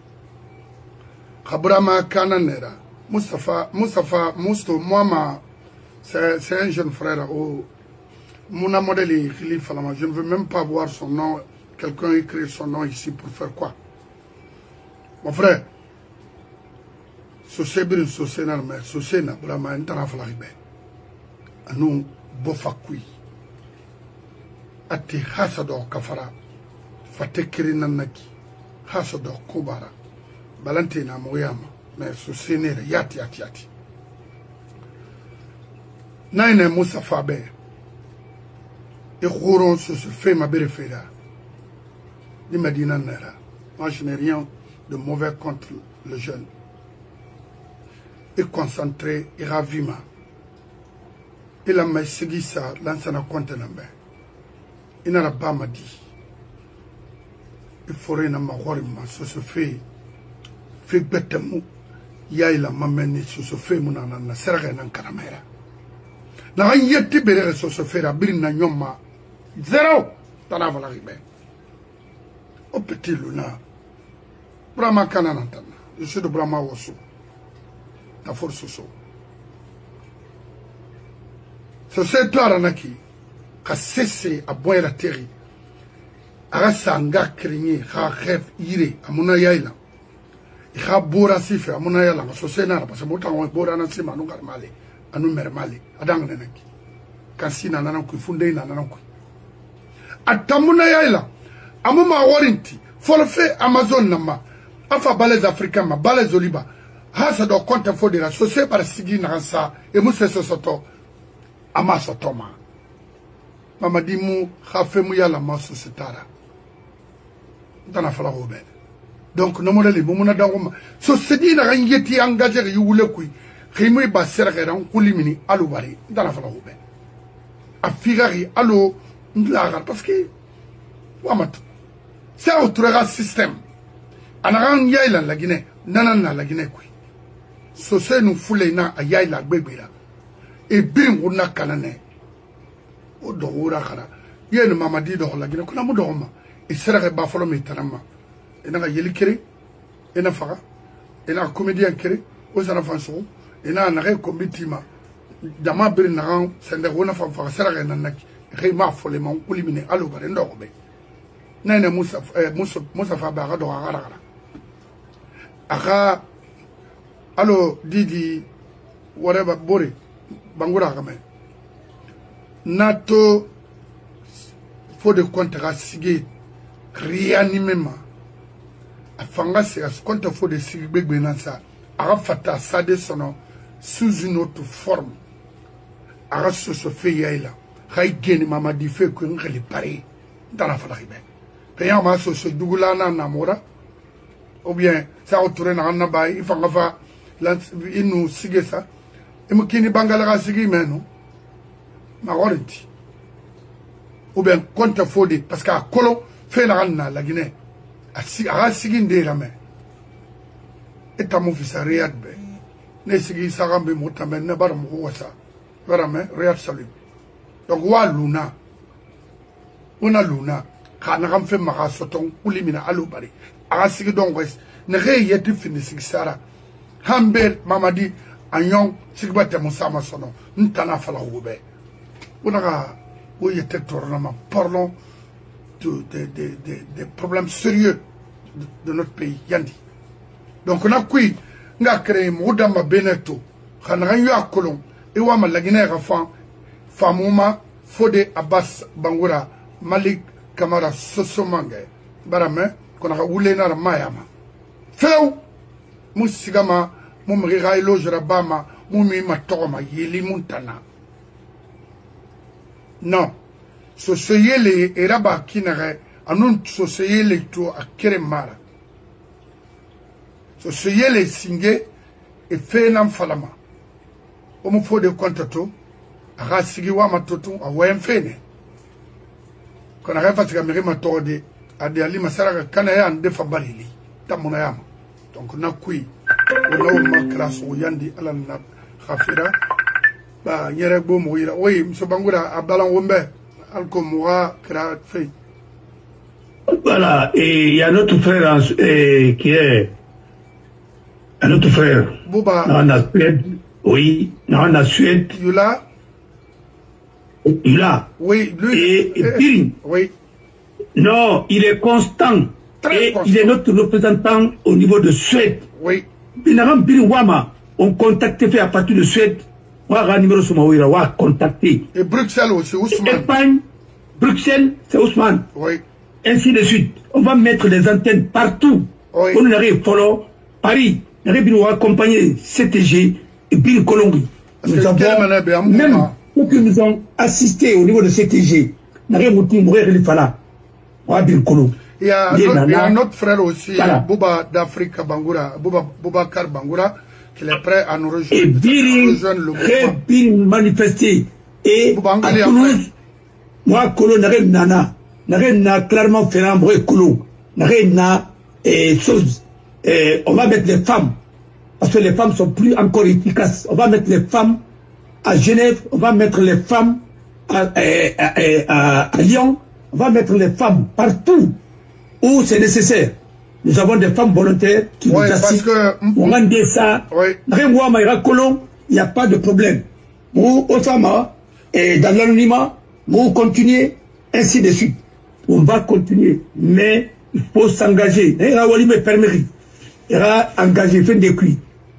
Khabrama Kananera. Moustapha, moi, c'est un jeune frère. Mon modèle est Khili Falama. Je ne veux même pas voir son nom. Quelqu'un écrit son nom ici pour faire quoi? Mon frère, Sosé Brin Sosé Narmer, Sosé Nabrama, Ntarafalahibe. Anou Bofakui. Ati Hasado Kafara. Fatekiri Nanaki. Hasado Kobara. Balantina Moyama. Mais Sosé Nere, Yati. Naine Moussa Faber. Et Rouron se fait ma belle fera. Moi, je n'ai rien de mauvais contre le jeune. Et concentré, et ravima. Il a mis ça, l'ancien compte n'ambé. Il n'a pas m'a dit. Il faudrait n'a ma horima, ce se fait. Fait bête mou. Y'a il a m'amené, ce se fait mon anana, serre n'en caramera. N'a rien yéti béré, ce se fait, à birna nyoma. Zéro! T'en as l'arrivée. Au petit Luna. Brahma Kananantana. Je suis de Brahma Wosu. Ta force Soso. Ce c'est toi, Ranaki. Qu'a cessé à boire la terre. Arasa anga krigné, ha rêve ire, à mon aïla. Et ha bora sife, à mon aïla. Ce c'est nara, parce que mon temps, on est bora nansima, nous garmale. À nous mermale. À danganaki. Kansi nananku, fundé nananku. Atamuna yaila amuma warinti forfait Amazon nama afa balais africain ma balais oliba hasa do compte fo de la société par sigi na sa e mu seso soto ama sotoma mama di mu khafe mu yala ma sociétara dana fala ho be donc no modeli mu na dangoma société na ngeti engagé yu wule kui khimu ba serre ran kulimini alu bari dana fala ho be afigari alo parce que c'est un système. Anaran yaila la Guinée, nanana la Guinée kui. Sosé nous foule na a yaila bébéla. Et bien on a canane. O doura kara. Yen mamadi do la Guinée kuna mudoma. Et sera bafalo metanama. Et na yeli kere. Et na fara. Et na comédien kere. O sana fanso. Et na na combitima. Dama bir naran sende wona fa fara sera nanaki. Réma follement ou liminer à l'eau barendorbe. Nene Moussa Fabara do Agara. Aga Allo Didi whatever Bori Bangura Kame NATO faut de contrat sigé réanimement afanga c'est à ce compte faut de sigé benansa arafata sade sono sous une autre forme arasso se fait yaila hay geni mama di fait que ngeli pare dans la falahibe payant ma so se dugulana namora ou bien ça autour na na bay ifanga fa inu sigé ça et mo kini bangala sigé meno ma warranty ou bien compte fodi parce qu'à Kolo fait la Guinée à Sigin de la main et à mon fils à Riyad be ne Sigi Sarambe Moutamen ne baram Wassa vraiment Riyad salut donc wa Luna una Luna quand on fait ma soton ou limina alubari à Sigi donc west ne réyeti fini Sigi Sara Hamber Mamadi Agnon Sigbate Moussama sono ntana fala oube una où il était tournement. Parlons des problèmes sérieux de notre pays, Yandi. Donc on a créé Moudama Beneto, Khanranyo Kolon, et Wama la Guinée Rafan, Famouma, Fode Abbas Bangura, Malik Kamara Sosomangue, Barame, qu'on a roulé dans la Mayama. Féo, Moussigama, Moumrirailo Jarabama, Moumi Matoma, Yeli Montana. Non, Soseyele et Raba Kinare, Anun Soseyele to a Keremara. Soseyele Singé et Fenam Falama. Omofo de Contato, a Rassigiwa Matoto, a Wayam Fene. Quand on a fait la Mérima Torde, a de Alima Sarah Kanayan de Fabalili, Tamunayama. Donc on a kui, on a eu Makras ou Yandi Alan Rafira. Bah, Yerebo Mouira. Oui, M. Bangura, Abdalan Wombe, Alcomoura, Kra, Fei. Voilà, et il y a notre frère qui est. Un autre frère. Bouba. Dans la Suède. Oui, dans la Suède. Yula. Yula. Oui, lui. Et Biring. Oui. Non, il est constant. Très constant. Il est notre représentant au niveau de Suède. Oui. Binaram Biring Wama, on contacté fait à partir de Suède. On va numéro sur Maouira, on va contacter. Et Bruxelles aussi, Ousmane. Espagne, Bruxelles, c'est Ousmane. Oui. Ainsi de suite. On va mettre les antennes partout. Oui. On arrive follow Paris. On arrive à accompagner CTG et Bill Colombie. Nous avons même ceux qui nous ont assisté au niveau de CTG. On arrive à mourir les Fala. On va Bill Colombie. Il y a un autre frère aussi, voilà. Bouba d'Afrique Bangura, Boubacar Bangura, qui est prêt à nous rejoindre. Et Bill manifesté. Et à Toulouse, moi, Kolo, Nana, n'a clairement fait un bruit Kolo. N'a chose. On va mettre les femmes, parce que les femmes sont plus encore efficaces. On va mettre les femmes à Genève, on va mettre les femmes à Lyon, on va mettre les femmes partout où c'est nécessaire. Nous avons des femmes volontaires qui nous assistent. On a dit ça. Il n'y a pas de problème. Nous, Osama, et dans l'anonymat, nous continuer, ainsi de suite. On va continuer, mais il faut s'engager. Rawali me permet. Il va engager, fait des cuits.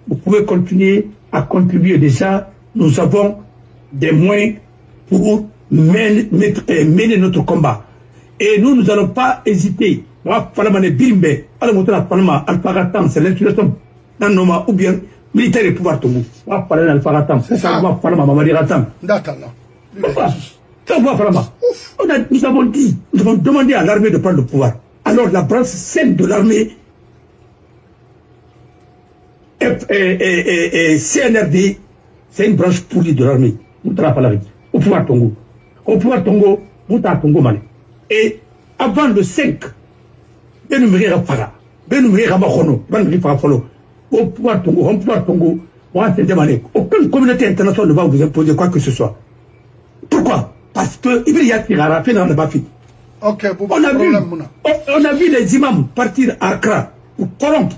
Vous pouvez continuer à contribuer. Déjà, nous avons des moyens pour mener notre combat. Et nous n'allons pas hésiter. Moi, Falamane Birimbe, c'est l'institution d'Anoma ou bien militaire et pouvoir Togo. Moi, Falamane Alfaratam, c'est ça. Moi, Falamane Mamadiratam. Nous avons dit, nous avons demandé à l'armée de prendre le pouvoir. Alors la branche saine de l'armée, CNRD, c'est une branche pourrie de l'armée. Au pouvoir Tongo. Au pouvoir Tongo, Tongo Mane. Et avant le 5, au pouvoir Tongo, aucune communauté internationale ne va vous imposer quoi que ce soit. Pourquoi? Parce que il y a fait dans le Bafi. On a vu les imams partir à Accra pour corrompre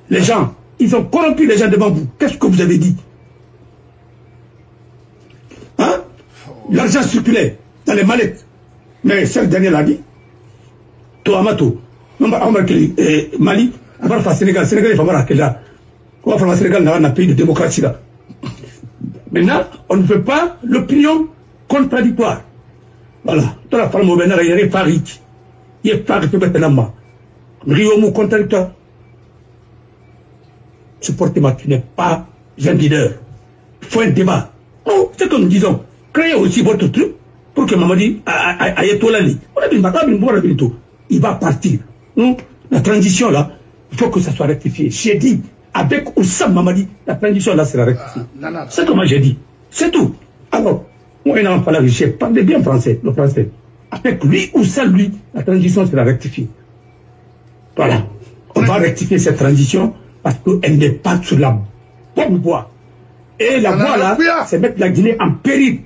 les gens. Ils ont corrompu les gens devant vous. Qu'est-ce que vous avez dit? Hein? L'argent circulait dans les mallettes. Mais chaque dernier l'a dit. Toamato. Mali, on va faire Sénégal. Sénégal, il faut voir à quel là. On va faire le Sénégal dans un pays de démocratie là. Maintenant, on ne veut pas l'opinion contradictoire. Voilà. Dans la femme, il y a Farid. Il y a Farid qui est maintenant. Rio contradictoire. Supportez-moi, tu n'es pas un leader. Il faut un débat. Oh, c'est comme nous disons, créez aussi votre truc pour que Mamadi aille tout là. Il va partir. Donc, la transition là, il faut que ça soit rectifié. J'ai dit, avec ou sans Mamadi, la transition là sera rectifiée. C'est comme j'ai dit. C'est tout. Alors, moi, je parle bien français, le français. Avec lui ou sans lui, la transition sera rectifiée. Voilà. On va rectifier cette transition parce qu'elle n'est pas sur la bonne voie. Et la voie là, c'est mettre la Guinée en péril.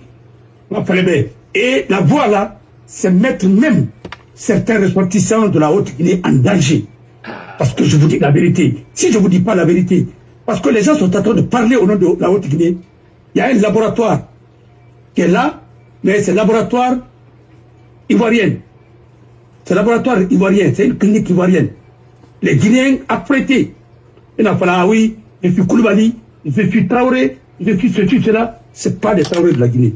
Et la voie là, c'est mettre même certains ressortissants de la Haute-Guinée en danger. Parce que je vous dis la vérité. Si je ne vous dis pas la vérité, parce que les gens sont en train de parler au nom de la Haute-Guinée, il y a un laboratoire qui est là, mais c'est un laboratoire ivoirien. C'est un laboratoire ivoirien, c'est une clinique ivoirienne. Les Guinéens apprêtés. Il a fallu, ah oui, je suis Koulibaly, je suis Traoré, je suis ceci, cela. Ce n'est pas les Traoré de la Guinée.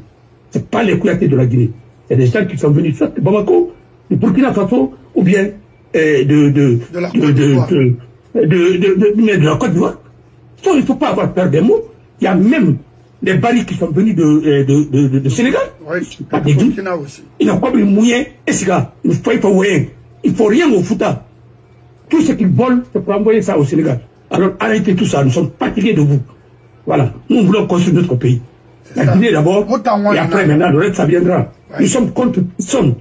Ce n'est pas les Kouyaté de la Guinée. C'est des gens qui sont venus soit de Bamako, de Burkina Faso, ou bien de la Côte d'Ivoire. Il ne faut pas avoir peur des mots. Il y a même des barils qui sont venus de Sénégal. Oui, ils n'ont pas pu mouiller. Et c'est là, il ne faut pas rien. Il ne faut rien au Fouta. Tout ce qu'ils volent, c'est pour envoyer ça au Sénégal. Alors arrêtez tout ça, nous sommes fatigués de vous. Voilà, nous voulons construire notre pays. La Guinée d'abord, et après maintenant, le reste ça viendra. Ouais. Nous sommes contre personne.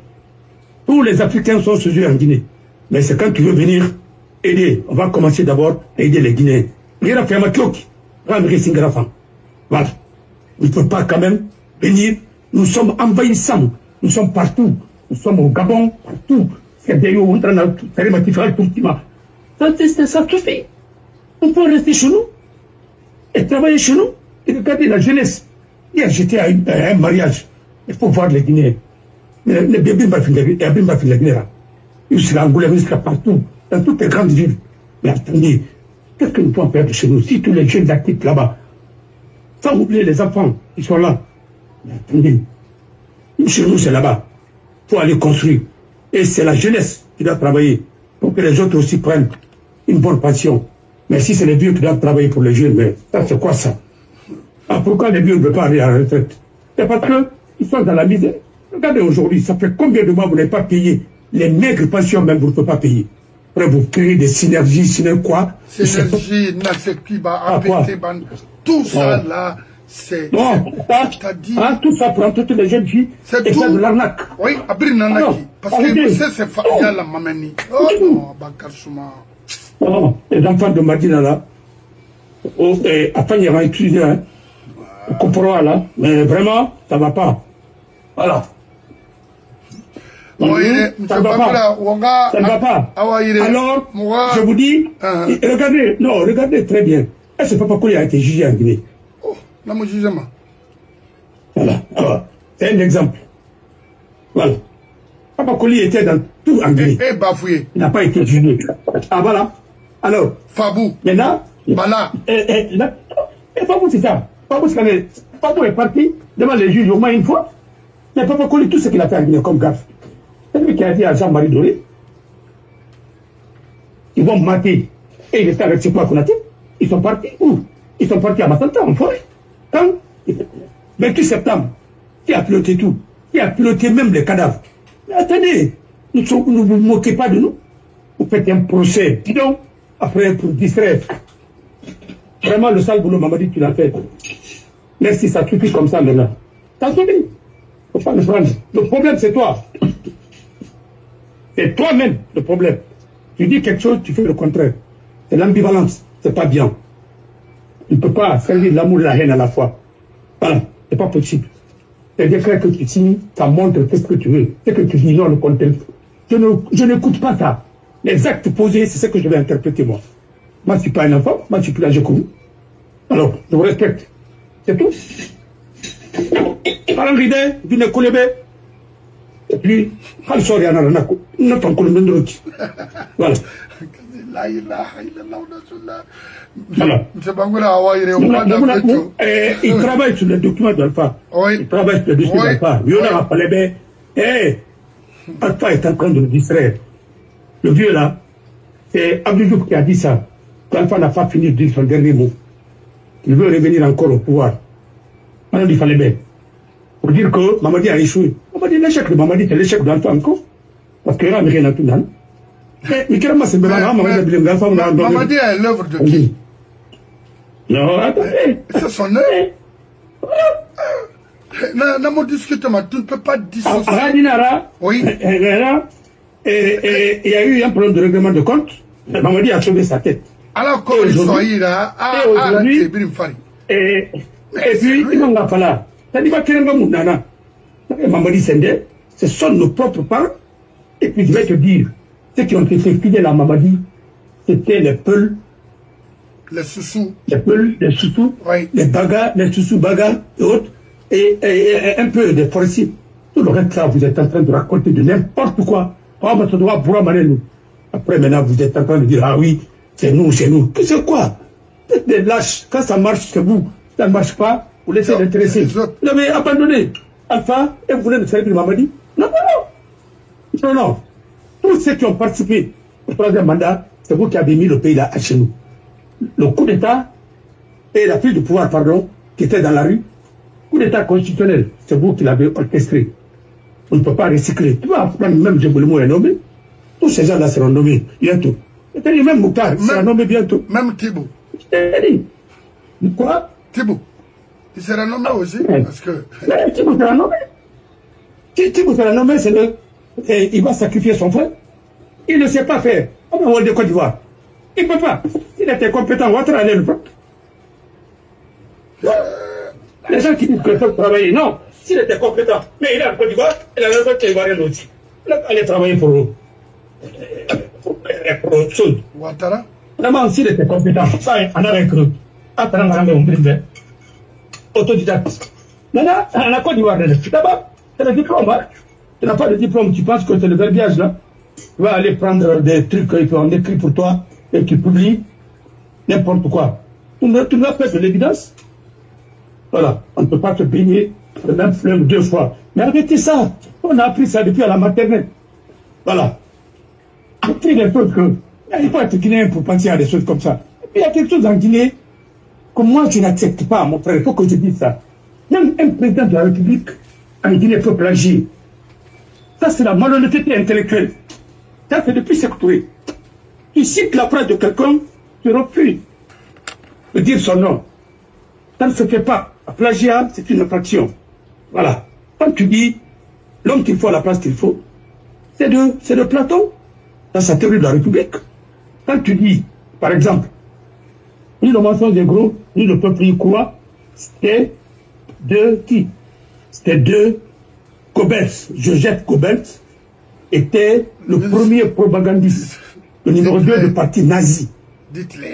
Tous les Africains sont sous eux en Guinée. Mais c'est quand tu veux venir aider, on va commencer d'abord à aider les Guinéens. Voilà. Il ne faut pas quand même venir. Nous sommes envahissants. Nous sommes partout. Nous sommes au Gabon, partout. C'est des gens qui ça tout fait. On peut rester chez nous et travailler chez nous et regarder la jeunesse. Hier, j'étais à un mariage. Il faut voir les Guinéens. Les bébés ils seront Angoulême, ils seront partout, dans toutes les grandes villes. Mais attendez, qu'est-ce que nous pouvons faire de chez nous si tous les jeunes actifs là-bas, sans oublier les enfants, ils sont là. Mais attendez, chez nous c'est là-bas. Il faut aller construire. Et c'est la jeunesse qui doit travailler pour que les autres aussi prennent une bonne passion. Mais si c'est les vieux qui doivent travailler pour les jeunes, mais ça c'est quoi ça? Ah, pourquoi les vieux ne veulent pas aller à la retraite? C'est parce qu'ils sont dans la misère. Regardez aujourd'hui, ça fait combien de mois vous n'avez pas payé les maigres pensions même, vous ne pouvez pas payer. Après, vous créez des synergies, synergies quoi? Synergie, tout ça là, c'est... Non, tout ça pour toutes les jeunes filles, c'est tout. C'est de l'arnaque. Oui, Abri Nanaki. Parce que c'est Fadia la Mamani. Oh non, Bakar Souma. Non, les enfants de Madina là, après il y aura étudié, hein, comprend là, mais vraiment, ça ne va pas. Voilà. Ça ne va pas. Ça ne va pas. Alors, je vous dis, regardez, non, regardez très bien. Est-ce que Papa Koli a été jugé en Guinée? Oh, non, mon jugement. Voilà. C'est un exemple. Voilà. Papa Koli était dans tout en Guinée. Et bafouillé. Il n'a pas été jugé. Ah, voilà. Alors. Fabou. Maintenant. Bala. Et Fabou, c'est ça. Fabou est parti devant les juges au moins une fois. Mais Papa Koli, tout ce qu'il a fait en Guinée comme gaffe. C'est lui qui a dit à Jean-Marie Doré, ils vont mater. Et il était avec ses poids Konaté. Ils sont partis où? Ils sont partis à Matanta, en forêt. Quand 28 septembre, qui a piloté tout? Qui a piloté même les cadavres? Mais attendez, ne vous moquez pas de nous. Vous faites un procès, dis donc, après pour distraire. Vraiment, le sale boulot, Mamadi, tu l'as fait. Merci, ça suffit comme ça maintenant. Ça suffit. Il ne faut pas le prendre. Le problème, c'est toi. C'est toi-même le problème. Tu dis quelque chose, tu fais le contraire. C'est l'ambivalence. C'est pas bien. Tu ne peux pas servir l'amour et la haine à la fois. Voilà. C'est pas possible. Les décrets que tu signes, ça montre ce que tu veux. Ce que tu dis, non, le contexte. Je n'écoute pas ça. Les actes posés, c'est ce que je vais interpréter moi. Moi, je ne suis pas un enfant. Moi, je suis plus âgé que vous. Alors, je vous respecte. C'est tout. Parang Ride, Dune Kolebe. Et puis, voilà. La ilaha illallah. Voilà. Il travaille sur les documents d'Alpha. Il travaille sur les documents d'Alpha. Alpha est en train de le distraire. Le vieux là, c'est Abdou Diouf qui a dit ça. Alpha n'a pas fini de dire son dernier mot. Il veut revenir encore au pouvoir. Alors il fallait bien. Pour dire que Mamadi a échoué. Mamadi, l'échec de Mamadi, c'est l'échec d'Alpha encore. Parce qu'il n'y a rien à tout dans. Mamadi est l'œuvre de qui? Non, attendez. C'est son œuvre. Non, discute, mais tu ne peux pas dissocier. Oui. Il y a eu un problème de règlement de compte. Mamadi a sauvé sa tête. Alors, comme il soit là, et puis, il n'en a pas là. C'est-à-dire que Mamadi Sende, ce sont nos propres parents. Et puis, je vais te dire, ceux qui ont été fidèles à Mamadi, c'était les Peuls, les Soussous, oui. Les Bagas, les Soussous Bagas et autres, et un peu des forestiers. Tout le reste là, vous êtes en train de raconter de n'importe quoi. Après, maintenant, vous êtes en train de dire, ah oui, c'est nous. C'est quoi? C'est des lâches. Quand ça marche, c'est vous. Ça ne marche pas, vous laissez l'intéresser. Vous avez abandonné Alpha et vous voulez le servir de Mamadi? Non. Tous ceux qui ont participé au troisième mandat, c'est vous qui avez mis le pays là à chez nous. Le coup d'État et la prise de pouvoir, qui était dans la rue, coup d'État constitutionnel, c'est vous qui l'avez orchestré. On ne peut pas recycler. Tu vois, même Djemboulimo est nommé. Tous ces gens-là seront nommés bientôt. Et même Mouktar sera nommé bientôt. Même Thibaut. Quoi? Thibaut. Il sera nommé aussi. Parce que... Thibaut sera nommé. Thibaut sera nommé, c'est le... il va sacrifier son frère. Il ne sait pas faire. On va de Côte d'Ivoire. Il ne peut pas. S'il était compétent, on va aller le prendre. Les gens qui disent qu'il faut travailler, non. S'il était compétent, mais il est en Côte d'Ivoire, il avait le Côte d'Ivoirien aussi. Il a allé travailler pour autre chose. Ouattara. Vraiment, s'il était compétent, ça, on a recruté. Autodidacte. Maintenant, en la Côte d'Ivoire, d'abord, c'est le diplôme. Tu n'as pas de diplôme, tu penses que c'est le verbiage là. Tu vas aller prendre des trucs qu'on écrit pour toi et tu publies n'importe quoi. Tu dois faire de l'évidence. Voilà, on ne peut pas se baigner le même fleuve 2 fois. Mais arrêtez ça. On a appris ça depuis à la maternelle. Voilà. Appris les trucs que il faut être guinéen pour penser à des choses comme ça. Et puis il y a quelque chose en Guinée que moi je n'accepte pas, mon frère. Il faut que je dise ça. Même un président de la République en Guinée peut plagier. Ça, c'est la malhonnêteté intellectuelle. Ça, c'est depuis secoué. Tu cites la phrase de quelqu'un, tu refuses de dire son nom. Ça ne se fait pas. La plagiat, c'est une infraction. Voilà. Quand tu dis l'homme qu'il faut à la place qu'il faut, c'est de Platon, dans sa théorie de la République. Quand tu dis, par exemple, ni le mensonge est gros, ni le peuple y croit, c'était de qui? C'était de Goebbels. Joseph Goebbels était le premier propagandiste, le numéro 2 du parti nazi.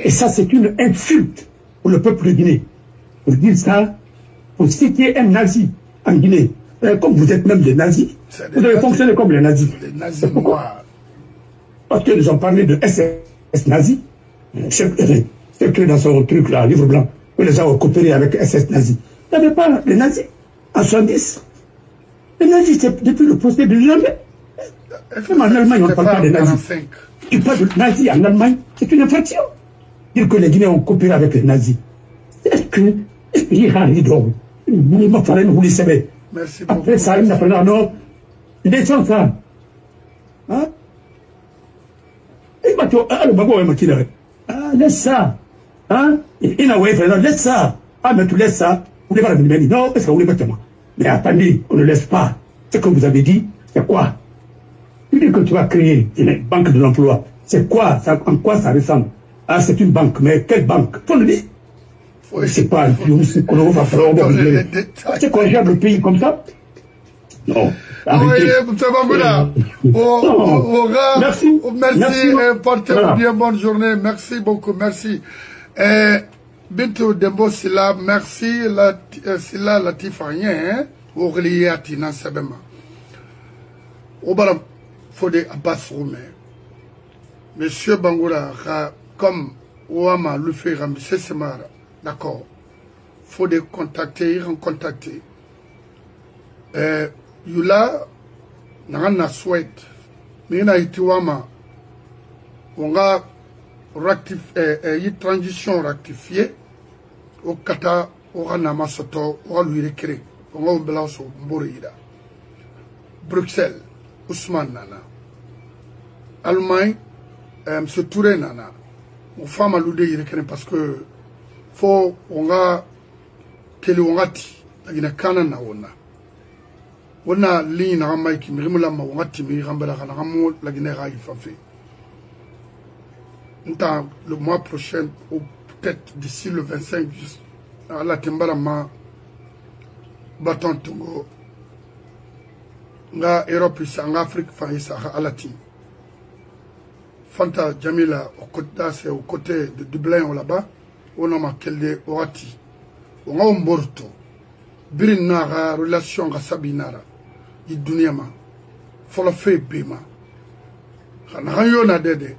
Et ça, c'est une insulte pour le peuple de Guinée. Pour dire ça, pour citer un nazi en Guinée. Comme vous êtes même des nazis, vous avez fonctionné comme les nazis. Les nazis noirs. Parce qu'ils ont parlé de SS nazi. C'est écrit dans son truc là, livre blanc, que les gens ont coopéré avec SS nazi. Il n'y avait pas les nazis en 70. Les nazis, c'est depuis le procès de l'Allemagne. Même en Allemagne, on ne parle pas des nazis. Tu parles de nazis en Allemagne, c'est une infraction. Dire que les Guinéens ont coopéré avec les nazis. Est-ce que il y a un idole? Merci beaucoup. Après ça, il n'a pas non. Descends ça. Hein? Laisse ça. Hein? Il a oué, laisse ça. Ah, mais tu laisses ça. Vous voulez pas la dire? Non, parce que vous voulez pas moi. Mais attendez, on ne laisse pas. Ce que vous avez dit, c'est quoi? Tu dis que tu vas créer une banque de l'emploi. C'est quoi? Ça, en quoi ça ressemble? Ah, c'est une banque, mais quelle banque? Faut le dire. C'est pas un pays c'est qu'on gère le pays comme ça? Non. Merci. Portez-vous bien, bonne journée. Merci beaucoup, merci. Bintou Dembo Silla, merci. Silla Latifanien, Ogliatina Sabema. Obaram Fode Abbas Roumé. Monsieur Bangoura, comme Ouama le fait Rambissé Semara, d'accord. Faut les contacter, ils contacter. Yula, n'a souhaite. Mais n'a été Ouama. On a une transition rectifiée. Au Kata, au Ranama Soto, au lui recréer. On a un blanc Mborida. Bruxelles, Ousmane Nana. Allemagne, M. Touré Nana. On femme à l'ouder parce que faut on a télé on a ti agina kana na on a ligne na maiki mirimula ma on a ti mi rambala kana ramo la guinée ra ifafe. Le mois prochain ou peut-être d'ici le 25 à la tembala ma baton tongo nga Europe sa nga Afrique fa isa alati. Fanta Jamila c'est au côté de Dublin là-bas, on a marqué les Orati. On a un borto. Birinara, relation à Sabinara. Il dunyama. Faut la faire bima. Quand a dede.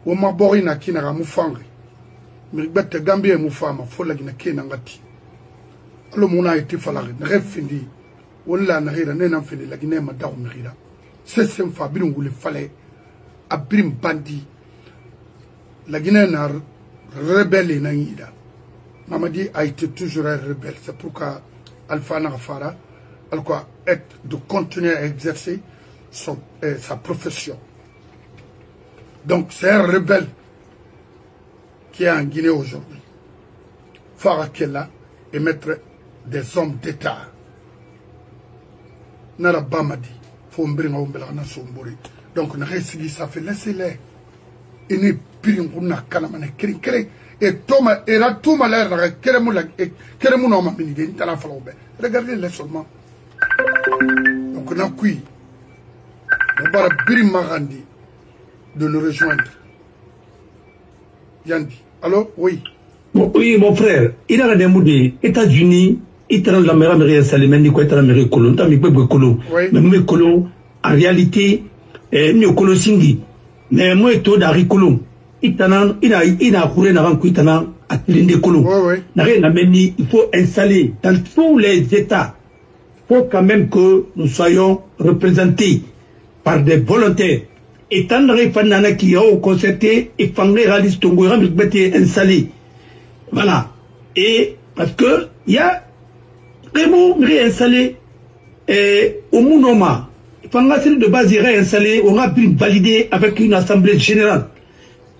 On m'a borina qui n'a moufangri. Mais bête Gambie et moufama, faut la guinée n'angati. Alors mon a été falari, n'ref fini. On l'a n'arrive, n'en fini, la Guinée m'a d'armérida. C'est un fabuleux où le fallait. Abrim bandi la Guinée n'a rebelle n'ida. Mamadi a été toujours un rebelle. C'est pourquoi Alpha Nafara de continuer à exercer sa profession. Donc c'est un rebelle qui est en Guinée aujourd'hui. Farakela et mettre des hommes d'État. Nara Bamadi, faut m'bringa umbelana sombori. Donc, ça fait laisser-les. Et ne piringuna kanamane kirinkere. Et Thomas, et là, tout malheur, keremouna m'a mis des talafalobe. Regardez-les seulement. Donc, on a cuit. On va Birim Marandi de nous rejoindre. Yandi. Allô? Oui. Oui, mon frère. Il a des mots des États-Unis. Il a la mère Salimani, quoi, il a la mère Colon. T'as mis quoi, Colon? Mais Colon, en réalité, ni okolo singi mais moi to da rikolo itana ina kure na ranku itana atlinde kolo na meni il faut installer dans tous les états. Faut quand même que nous soyons représentés par des volontaires et tant fanana qui ont concerté et fangé réaliste tongo rambi bete installé voilà et parce que il y a vraiment réinstallé au Mounoma. Fanga série de base est installé, on a pu valider avec une assemblée générale.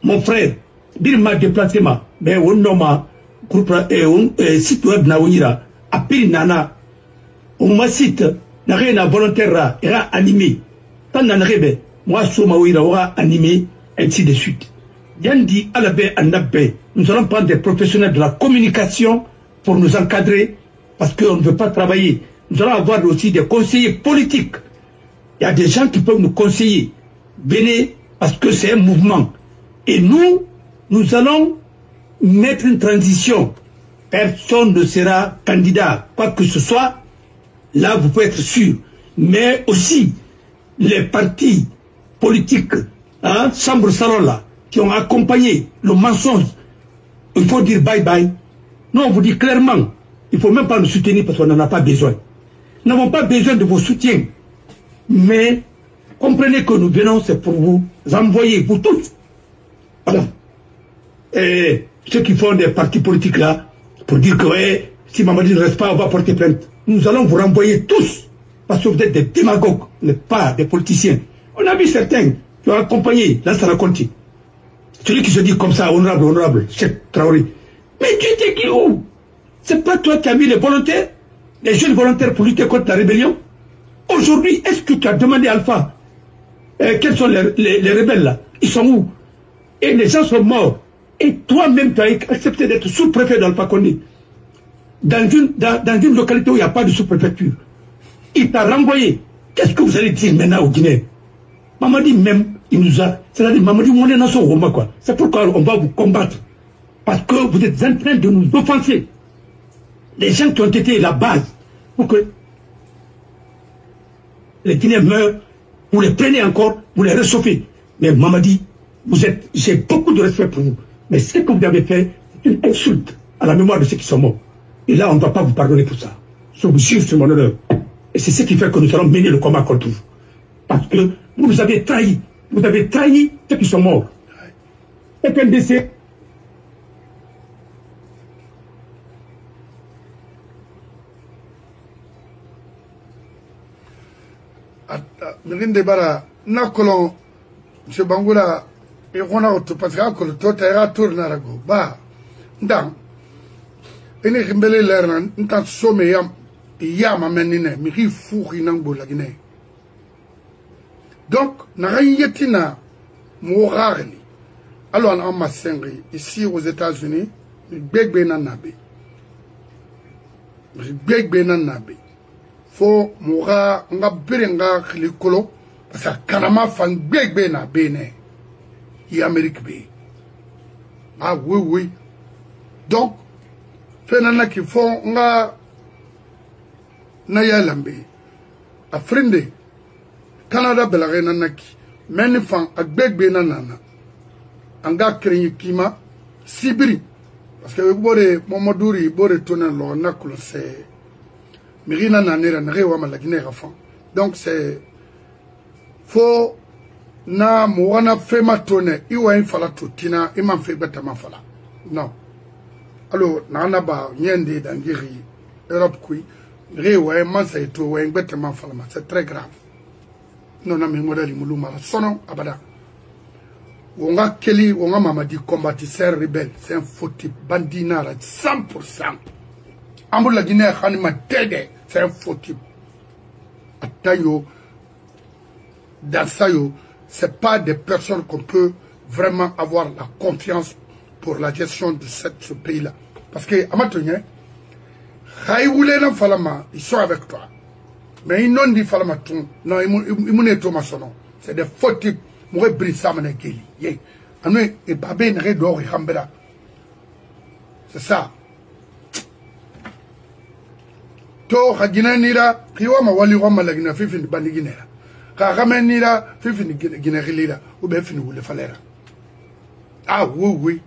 Mon frère, bir ma déplacement, mais on nomme groupe site web na onira, appel nana, on m'a site, n'a rien à volontaire, ira animé. Tant n'a rien, moi souma ouira aura animé, ainsi de suite. Yandi Alabé Anabé, nous allons prendre des professionnels de la communication pour nous encadrer, parce qu'on ne veut pas travailler. Nous allons avoir aussi des conseillers politiques. Il y a des gens qui peuvent nous conseiller. Venez, parce que c'est un mouvement. Et nous allons mettre une transition. Personne ne sera candidat, quoi que ce soit. Là, vous pouvez être sûr. Mais aussi, les partis politiques, Chambre Salon là, qui ont accompagné le mensonge, il faut dire bye-bye. Nous, on vous dit clairement, il ne faut même pas nous soutenir parce qu'on n'en a pas besoin. Nous n'avons pas besoin de vos soutiens. Mais comprenez que nous venons, c'est pour vous envoyer, vous tous. Voilà. Et ceux qui font des partis politiques là, pour dire que si Mamadi ne reste pas, on va porter plainte. Nous allons vous renvoyer tous. Parce que vous êtes des démagogues, mais pas des politiciens. On a vu certains qui ont accompagné Lansana Conti. Celui qui se dit comme ça, honorable, Cheikh Traoré. Mais tu étais qui où? C'est pas toi qui as mis les volontaires, les jeunes volontaires pour lutter contre la rébellion? Aujourd'hui, est-ce que tu as demandé à Alpha quels sont les rebelles là? Ils sont où? Et les gens sont morts. Et toi-même, tu as accepté d'être sous-préfet d'Alpha Condé. Dans une localité où il n'y a pas de sous-préfecture. Il t'a renvoyé. Qu'est-ce que vous allez dire maintenant au Guinée? Mamadi même, il nous a... C'est-à-dire, Mamadi, on est dans son roman, quoi. C'est pourquoi on va vous combattre. Parce que vous êtes en train de nous offenser. Les gens qui ont été la base pour que les Guinéens meurent, vous les prenez encore, vous les réchauffez. Mais Mamadi, j'ai beaucoup de respect pour vous. Mais ce que vous avez fait, c'est une insulte à la mémoire de ceux qui sont morts. Et là, on ne doit pas vous pardonner pour ça. Je vous jure sur mon honneur. Et c'est ce qui fait que nous allons mener le combat contre vous. Parce que vous nous avez trahi. Vous avez trahi ceux qui sont morts. FNDC. Mérinde bara, na kolon, M. Bangoula, et on a autre parce que le tot est retourné à la go. Bah, dans, il est rebelle l'air, n'tant somme yam à menine, mais il faut qu'il n'en boule la Guinée. Donc, n'a rien yetina, mourarli. Alors, en massengri, ici aux États-Unis, le beg benanabe. Le beg benanabe. Fo moura nga birenga khilikolo parce que kanama fan gbegbe na bene y Amérique be. Ah oui oui. Donc fenana ki fo nga na yalambe afrindi Canada belare nanaki meni fan agbegbe nanana anga krenyi kima sibiri parce que bore momodouri bore tonen lo nakulo c'est Mirina nanera nrewa malagine rafan. Donc c'est faux na moana fema tone iwa infala tutina iman fe beta mafala. Non. Alors nana ba nyende dangiri Europe kui rewa mansa eto wa beta mafala c'est très grave. Non na mi modeli muluma sono abada. Wonga keli wonga mamadi combattisseur rebelle c'est un faux type bandinara 100%. Ambo la Guinée khanima tede c'est un faux type. Atayo, Dansayo, c'est pas des personnes qu'on peut vraiment avoir la confiance pour la gestion de ce pays-là. Parce que, à maintenant, ils sont avec toi. Mais ils n'ont dit Falama tout. Non, ils m'ont tout maçon. C'est des faux types. Moi, Brissam Keli. Et Babé n'a d'or et Hambera. C'est ça. To Hagina Nira, Kiwama Wali Roma Lagina Fifin Baniginera. Karamen Nira, Fifin Ginerilla, ou Befin ou le Falera. Ah oui, oui.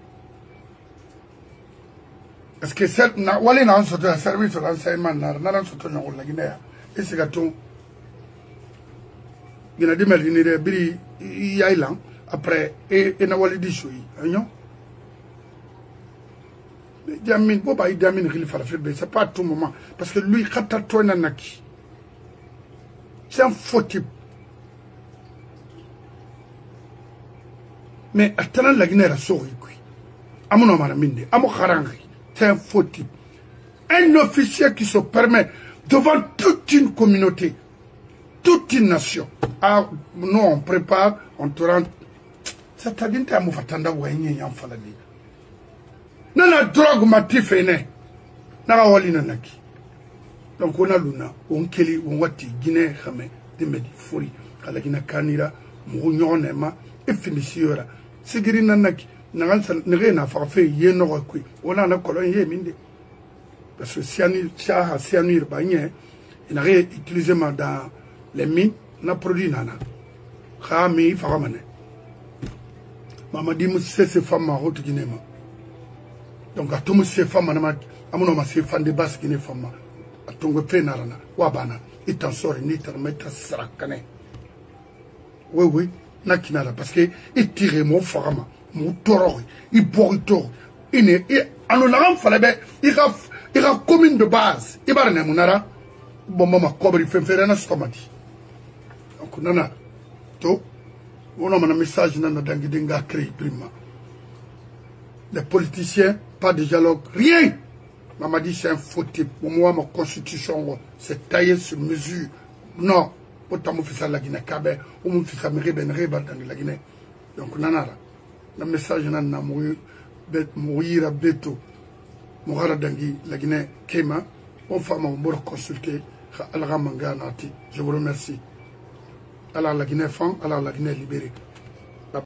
Parce que cette Wali n'a pas un service de l'enseignement, n'a pas un la Guinée. Et c'est gâteau. Il y a des Melginere, Billy Yailan, après, et Nawali Dishui. Diamine, Boba, Diamine, c'est pas à tout moment. Parce que lui, c'est un faux type. Mais attendant la Guinée, c'est un faux type. Un officier qui se permet devant toute une communauté, toute une nation. Ah, nous, on prépare, on te rend. C'est-à-dire que nous avons fait nana drogue mati fene naka wali nanaki donc on a luna on keli on wati Guinée xamé de medi fori kala gina kanira mu ñonema e finisiora sigiri nanaki nangan san nege na fa fe yeno ko on a na kolon ye minde parce que cyanure ba ñe ina ré utiliser dans les mines na produit nana xami fa xamane mama di mu cesse femme route Guinée. Donc, à tout le monde, c'est femme, c'est femme de base qui n'est femme. À tout le monde, c'est femme. Wabana, il t'en sort, il t'en met à Sarakane. Oui, oui, Nakinara, parce que il tire mon femme, mon toro, il boit le toro. Il est, en l'honorant, il a commune de base. Il va aller à Mounara, bon, maman, cobre, il fait faire un stomati. Donc, nana, tout, on a un message, nana, d'Anguidinga, créé, prima. Les politiciens, pas de dialogue, rien. Maman dit c'est un faux type. Pour moi, ma constitution, c'est taillé sur mesure. Non. Autant mon fils à la Guinée, Kabe, ou mon fils à Mérébénéré, dans la Guinée. Donc, nanara. Le message, nana, mourir à Beto, mourir à Dangui, la Guinée, Kema, on femme, on va consulter, à la Ramanga, je vous remercie. Alors, la Guinée, fan, alors la Guinée libérée.